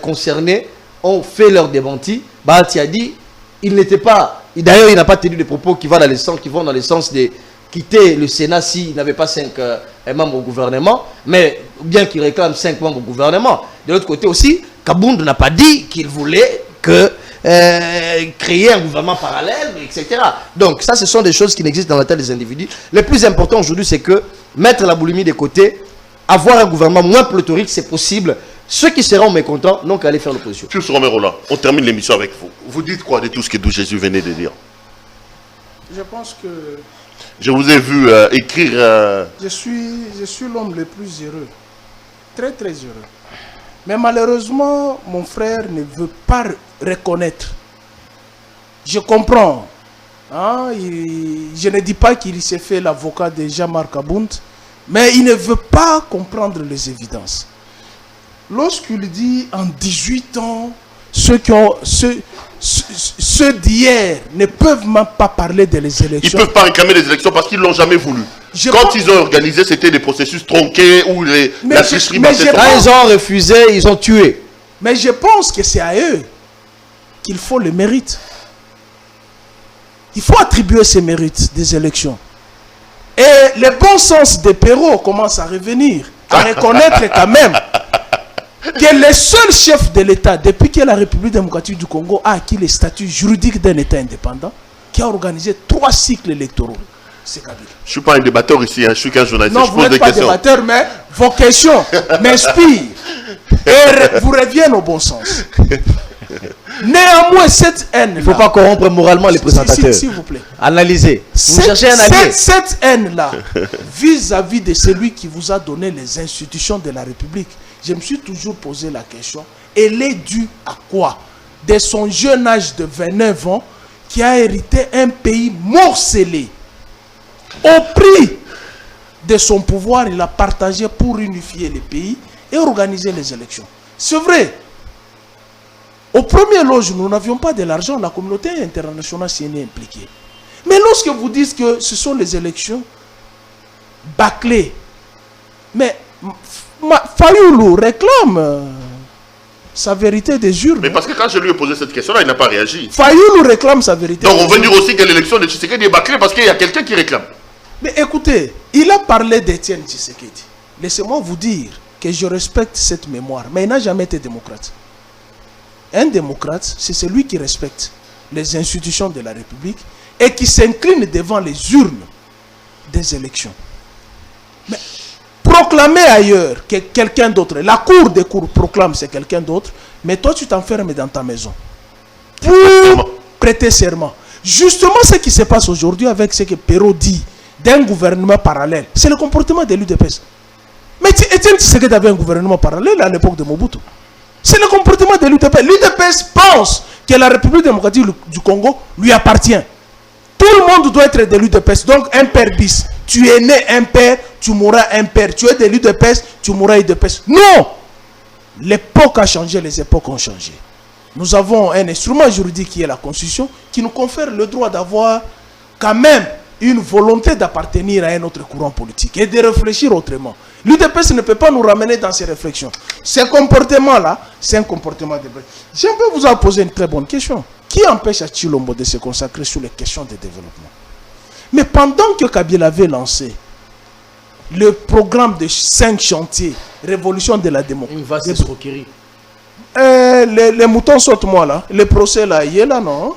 concernés ont fait leur démenti. Bahati a dit, il n'était pas... D'ailleurs, il n'a pas tenu des propos qui vont dans le sens de quitter le Sénat s'il n'avait pas 5 membres au gouvernement, mais bien qu'il réclame 5 membres au gouvernement. De l'autre côté aussi, Kabound n'a pas dit qu'il voulait créer un gouvernement parallèle, etc. Donc ça, ce sont des choses qui n'existent dans la tête des individus. Le plus important aujourd'hui, c'est que mettre la boulimie de côté, avoir un gouvernement moins pléthorique, c'est possible. Ceux qui seront mécontents n'ont qu'à aller faire l'opposition. Pius Romerola, on termine l'émission avec vous. Vous dites quoi de tout ce que Jésus venait de dire? Je pense que... Je vous ai vu écrire... Je suis l'homme le plus heureux. Très, très heureux. Mais malheureusement, mon frère ne veut pas reconnaître. Je comprends. Hein? Je ne dis pas qu'il s'est fait l'avocat de Jean-Marc Kabound, mais il ne veut pas comprendre les évidences. Lorsqu'il dit en 18 ans, ceux d'hier ne peuvent même pas parler des élections. Ils ne peuvent pas réclamer les élections parce qu'ils ne l'ont jamais voulu. Quand ils ont organisé, c'était des processus tronqués où la tricherie passait. Quand ils ont refusé, ils ont tué. Mais je pense que c'est à eux qu'il faut le mérite. Il faut attribuer ces mérites des élections. Et le bon sens des Perrault commence à revenir, à reconnaître quand même que le seul chef de l'État, depuis que la République démocratique du Congo a acquis le statut juridique d'un État indépendant, qui a organisé 3 cycles électoraux, c'est Kabila. Je ne suis pas un débatteur ici, hein. Je suis qu'un journaliste. Non, je vous pose n'êtes des pas questions. débatteur, mais vos questions m'inspirent et vous reviennent au bon sens. Néanmoins, cette haine. Il ne faut pas corrompre moralement les présentateurs. S'il vous plaît. Analysez. Vous cherchez un allié. Cette haine-là, vis-à-vis de celui qui vous a donné les institutions de la République, je me suis toujours posé la question, elle est due à quoi? De son jeune âge de 29 ans, qui a hérité un pays morcelé. Au prix de son pouvoir, il a partagé pour unifier le pays et organiser les élections. C'est vrai. Au premier loge, nous n'avions pas de l'argent, la communauté internationale s'y est impliquée. Mais lorsque vous dites que ce sont les élections bâclées, mais Fayoulou réclame sa vérité des urnes. Mais parce que quand je lui ai posé cette question-là, il n'a pas réagi. Fayoulou réclame sa vérité. Donc on veut dire aussi que l'élection de Tshisekedi est bâclée parce qu'il y a quelqu'un qui réclame. Mais écoutez, il a parlé d'Étienne Tshisekedi. Laissez-moi vous dire que je respecte cette mémoire, mais il n'a jamais été démocrate. Un démocrate, c'est celui qui respecte les institutions de la République et qui s'incline devant les urnes des élections. Mais proclamer ailleurs que quelqu'un d'autre, la cour des cours proclame c'est quelqu'un d'autre, mais toi tu t'enfermes dans ta maison pour prêter serment. Justement ce qui se passe aujourd'hui avec ce que Perrault dit d'un gouvernement parallèle, c'est le comportement de l'UDPS. Mais Étienne Tshisekedi avait un gouvernement parallèle à l'époque de Mobutu. C'est le comportement de l'UDPS. L'UDPS pense que la République démocratique du Congo lui appartient. Tout le monde doit être de l'UDPS. Donc un père bis. Tu es né un père, tu mourras un père. Tu es de l'UDPS, tu mourras UDPS. Non! L'époque a changé, les époques ont changé. Nous avons un instrument juridique qui est la Constitution, qui nous confère le droit d'avoir quand même une volonté d'appartenir à un autre courant politique et de réfléchir autrement. L'UDPS ne peut pas nous ramener dans ces réflexions. Ce comportement-là, c'est un comportement de... Je peux vous poser une très bonne question. Qui empêche à Tshilombo de se consacrer sur les questions de développement? Mais pendant que Kabila avait lancé le programme de 5 chantiers, révolution de la démocratie... Une vaste escroquerie. Les moutons sautent moi là. Le procès là, il est là, non?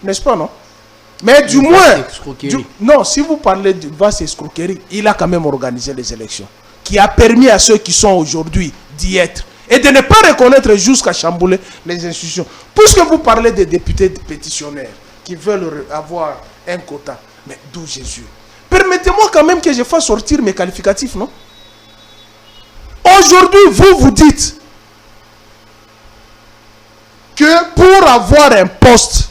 N'est-ce pas, non? Mais du moins... non, si vous parlez de vaste escroquerie, il a quand même organisé les élections, qui a permis à ceux qui sont aujourd'hui d'y être et de ne pas reconnaître jusqu'à chambouler les institutions. Puisque vous parlez des députés pétitionnaires qui veulent avoir un quota, mais d'où Jésus? Permettez-moi quand même que je fasse sortir mes qualificatifs, non? Aujourd'hui, vous dites que pour avoir un poste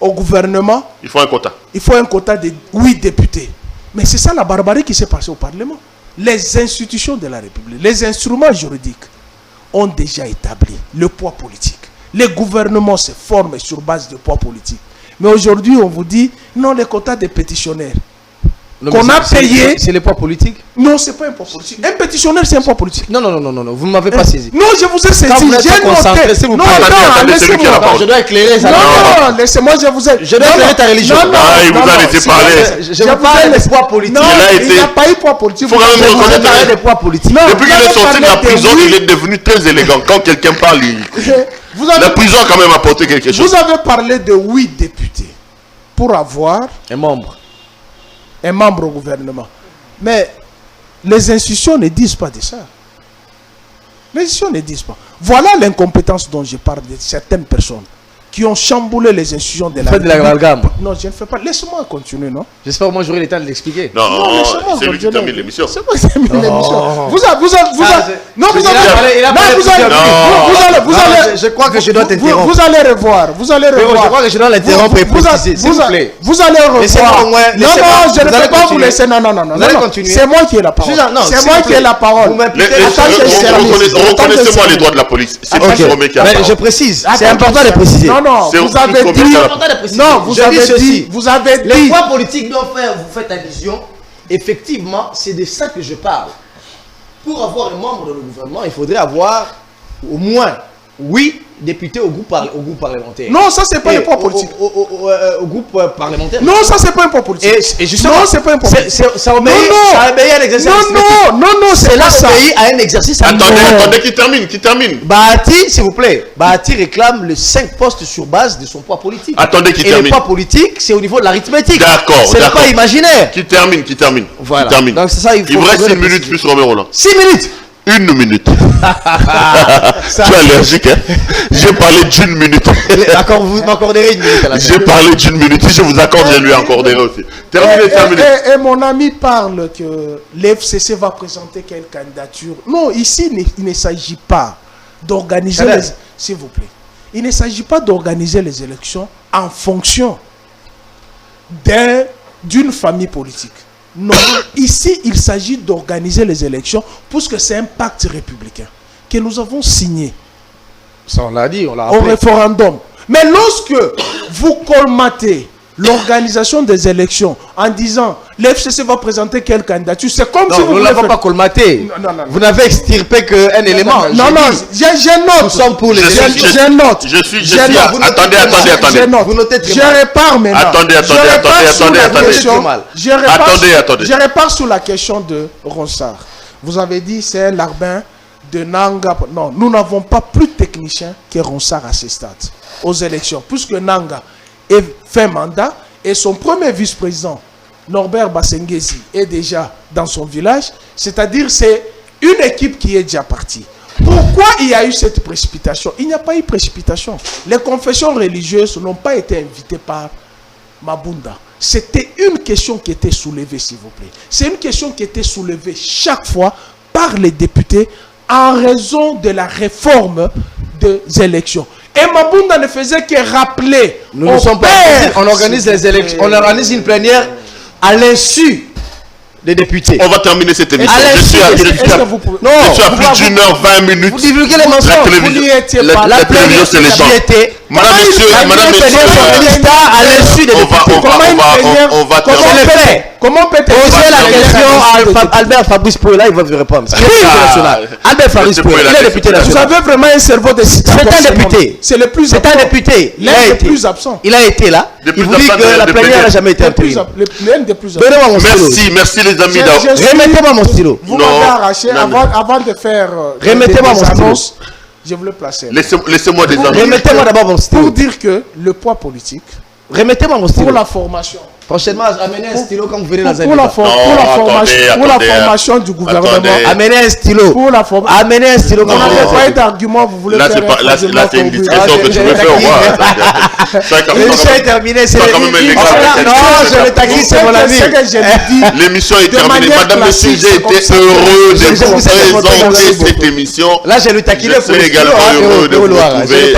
au gouvernement, il faut un quota. Il faut un quota de 8 députés. Mais c'est ça la barbarie qui s'est passée au Parlement. Les institutions de la République, les instruments juridiques ont déjà établi le poids politique. Les gouvernements se forment sur base de poids politique. Mais aujourd'hui, on vous dit, non, les quotas des pétitionnaires qu'on a payé... C'est le poids politique? Non, ce n'est pas un poids politique. Un pétitionnaire, c'est un poids politique. Non, vous ne m'avez pas saisi. Non, je vous ai saisi. Quand vous êtes concentré, s'il vous plaît. Non, laissez-moi. Je dois éclairer ça. Non, laissez-moi, je vous ai... Je dois éclairer ta religion. Il vous a laissé parler. Je vous parle des poids politiques. Non, il n'y a pas eu poids politique. Il faut quand même reconnaître des poids politiques. Depuis qu'il est sorti de la prison, il est devenu très élégant. Quand quelqu'un parle, la prison a quand même apporté quelque chose. Vous avez parlé de 8 députés pour avoir un membre au gouvernement. Mais les institutions ne disent pas de ça. Les institutions ne disent pas. Voilà l'incompétence dont je parle de certaines personnes qui ont chamboulé les institutions de la République. Faites de la Non, je ne fais pas. Laisse-moi continuer, non? J'espère que moi j'aurai le temps de l'expliquer. Non, c'est lui qui termine l'émission. C'est moi qui termine l'émission. Vous je crois que je dois t'interrompre. Vous allez revoir. Je crois que je dois l'interrompre et préciser, s'il vous plaît. Vous allez revoir. Non, je ne peux pas vous laisser. Non. Vous allez continuer. C'est moi qui ai la parole. C'est moi qui ai la parole. Reconnaissez-moi les droits de la police. C'est pas Chiromé qui a la parole. Je précise. C'est important de préciser. Non, vous avez dit... Non, vous avez dit... Les poids politiques dont vous faites allusion, effectivement, c'est de ça que je parle. Pour avoir un membre de le gouvernement, il faudrait avoir au moins oui, député au groupe parlementaire. Non, ça, c'est pas un poids politique. Au groupe parlementaire. Non, ça, c'est pas un poids politique. Et justement, non, c'est pas un poids politique. Ça obéit à un exercice. Non, c'est là ça. obéit à un exercice. Attendez, qui termine. Bahati, s'il vous plaît. Bahati réclame les 5 postes sur base de son poids politique. Attendez, qui termine. Et le poids politique, c'est au niveau de l'arithmétique. D'accord. C'est pas imaginaire. Qui termine. Voilà. Qui termine. Donc c'est ça, il vous reste 1 minute plus Romero là. 6 minutes. 1 minute. Tu es allergique, hein? J'ai parlé d'1 minute. D'accord, vous m'accorderez 1 minute à la fin. J'ai parlé d'1 minute. Si je vous accorde, je lui accorderai aussi. Terminez. Et mon ami parle que l'FCC va présenter quelle candidature. Non, ici, il ne s'agit pas d'organiser les... S'il vous plaît. Il ne s'agit pas d'organiser les élections en fonction d'une famille politique. Non, ici, il s'agit d'organiser les élections puisque c'est un pacte républicain que nous avons signé. Ça, on l'a dit, on l'a rappelé. Au référendum. Mais lorsque vous colmatez l'organisation des élections en disant l'FCC va présenter quelle candidature, c'est comme si vous ne l'avez pas colmaté. Non. Vous n'avez extirpé qu'un élément. Non, j'ai note. Nous sommes pour les j'ai note. Je suis. Attendez. Vous notez très mal. Je repars maintenant. Attendez. Je repars sur la question de Ronsard. Vous avez dit c'est un larbin de Nanga. Non, nous n'avons pas plus de techniciens que Ronsard à ce stade aux élections, puisque Nanga est fait mandat et son premier vice-président Norbert Bassengezi est déjà dans son village, c'est-à-dire c'est une équipe qui est déjà partie. Pourquoi il y a eu cette précipitation? Il n'y a pas eu précipitation. Les confessions religieuses n'ont pas été invitées par Mabunda. C'était une question qui était soulevée, s'il vous plaît. C'est une question qui était soulevée chaque fois par les députés en raison de la réforme des élections. Et Mabunda ne faisait que rappeler. On organise les élections, on organise une plénière à l'insu des députés. On va terminer cette émission. Je suis à plus d'une heure 20 minutes. Vous divulguez les mensonges. La télévision, c'est les gens. Madame, monsieur, à l'insu des députés. On va terminer. Comment peut-être poser la question à Albert Fabrice Pouela, il va vous répondre. Albert Fabrice Pouela, il est député national. Vous avez vraiment un cerveau de citron. C'est un député. C'est le plus absent. C'est un député. L'un des plus absents. Il a été là. Il vous dit que la plénière n'a jamais été imprimée. L'un des plus absents. Donnez-moi mon stylo. Merci les amis. Remettez-moi mon stylo. Vous m'avez arraché avant de faire. Remettez-moi mon stylo. Je vous le placer. Laissez-moi des amis. Remettez-moi d'abord mon stylo. Pour dire que le poids politique. Remettez-moi mon stylo. Pour la formation. Prochainement, amenez un stylo quand vous venez dans un pour la formation du gouvernement. Amenez un stylo. Amenez un stylo quand vous venez. Vous n'avez pas d'argument, vous voulez faire là, c'est une discussion que tu veux faire. L'émission est terminée. Non, je le taquine, c'est mon ami. L'émission est terminée. Madame, monsieur, j'ai été heureux de vous présenter cette émission. Là, je le taquine. Je suis également heureux de vous retrouver.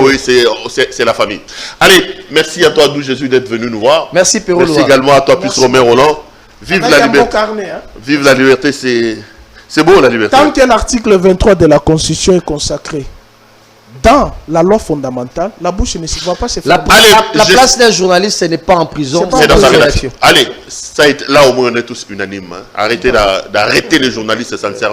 Oui, c'est la famille. Allez, merci à toi, Dou Jésus, d'être venu nous voir. Merci, Péro. Merci également à toi, Puce Romain Roland. Vive la liberté. Vive la liberté, c'est beau la liberté. Tant que l'article 23 de la Constitution est consacré dans la loi fondamentale, la bouche ne se voit pas se faire. La place d'un journaliste, ce n'est pas en prison, c'est dans sa rédaction. Allez, là au moins on est tous unanimes. Hein. Arrêtez d'arrêter les journalistes, ça ne sert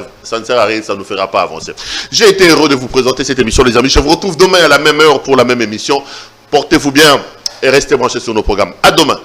à rien, ça ne nous fera pas avancer. J'ai été heureux de vous présenter cette émission, les amis. Je vous retrouve demain à la même heure pour la même émission. Portez-vous bien et restez branchés sur nos programmes. À demain.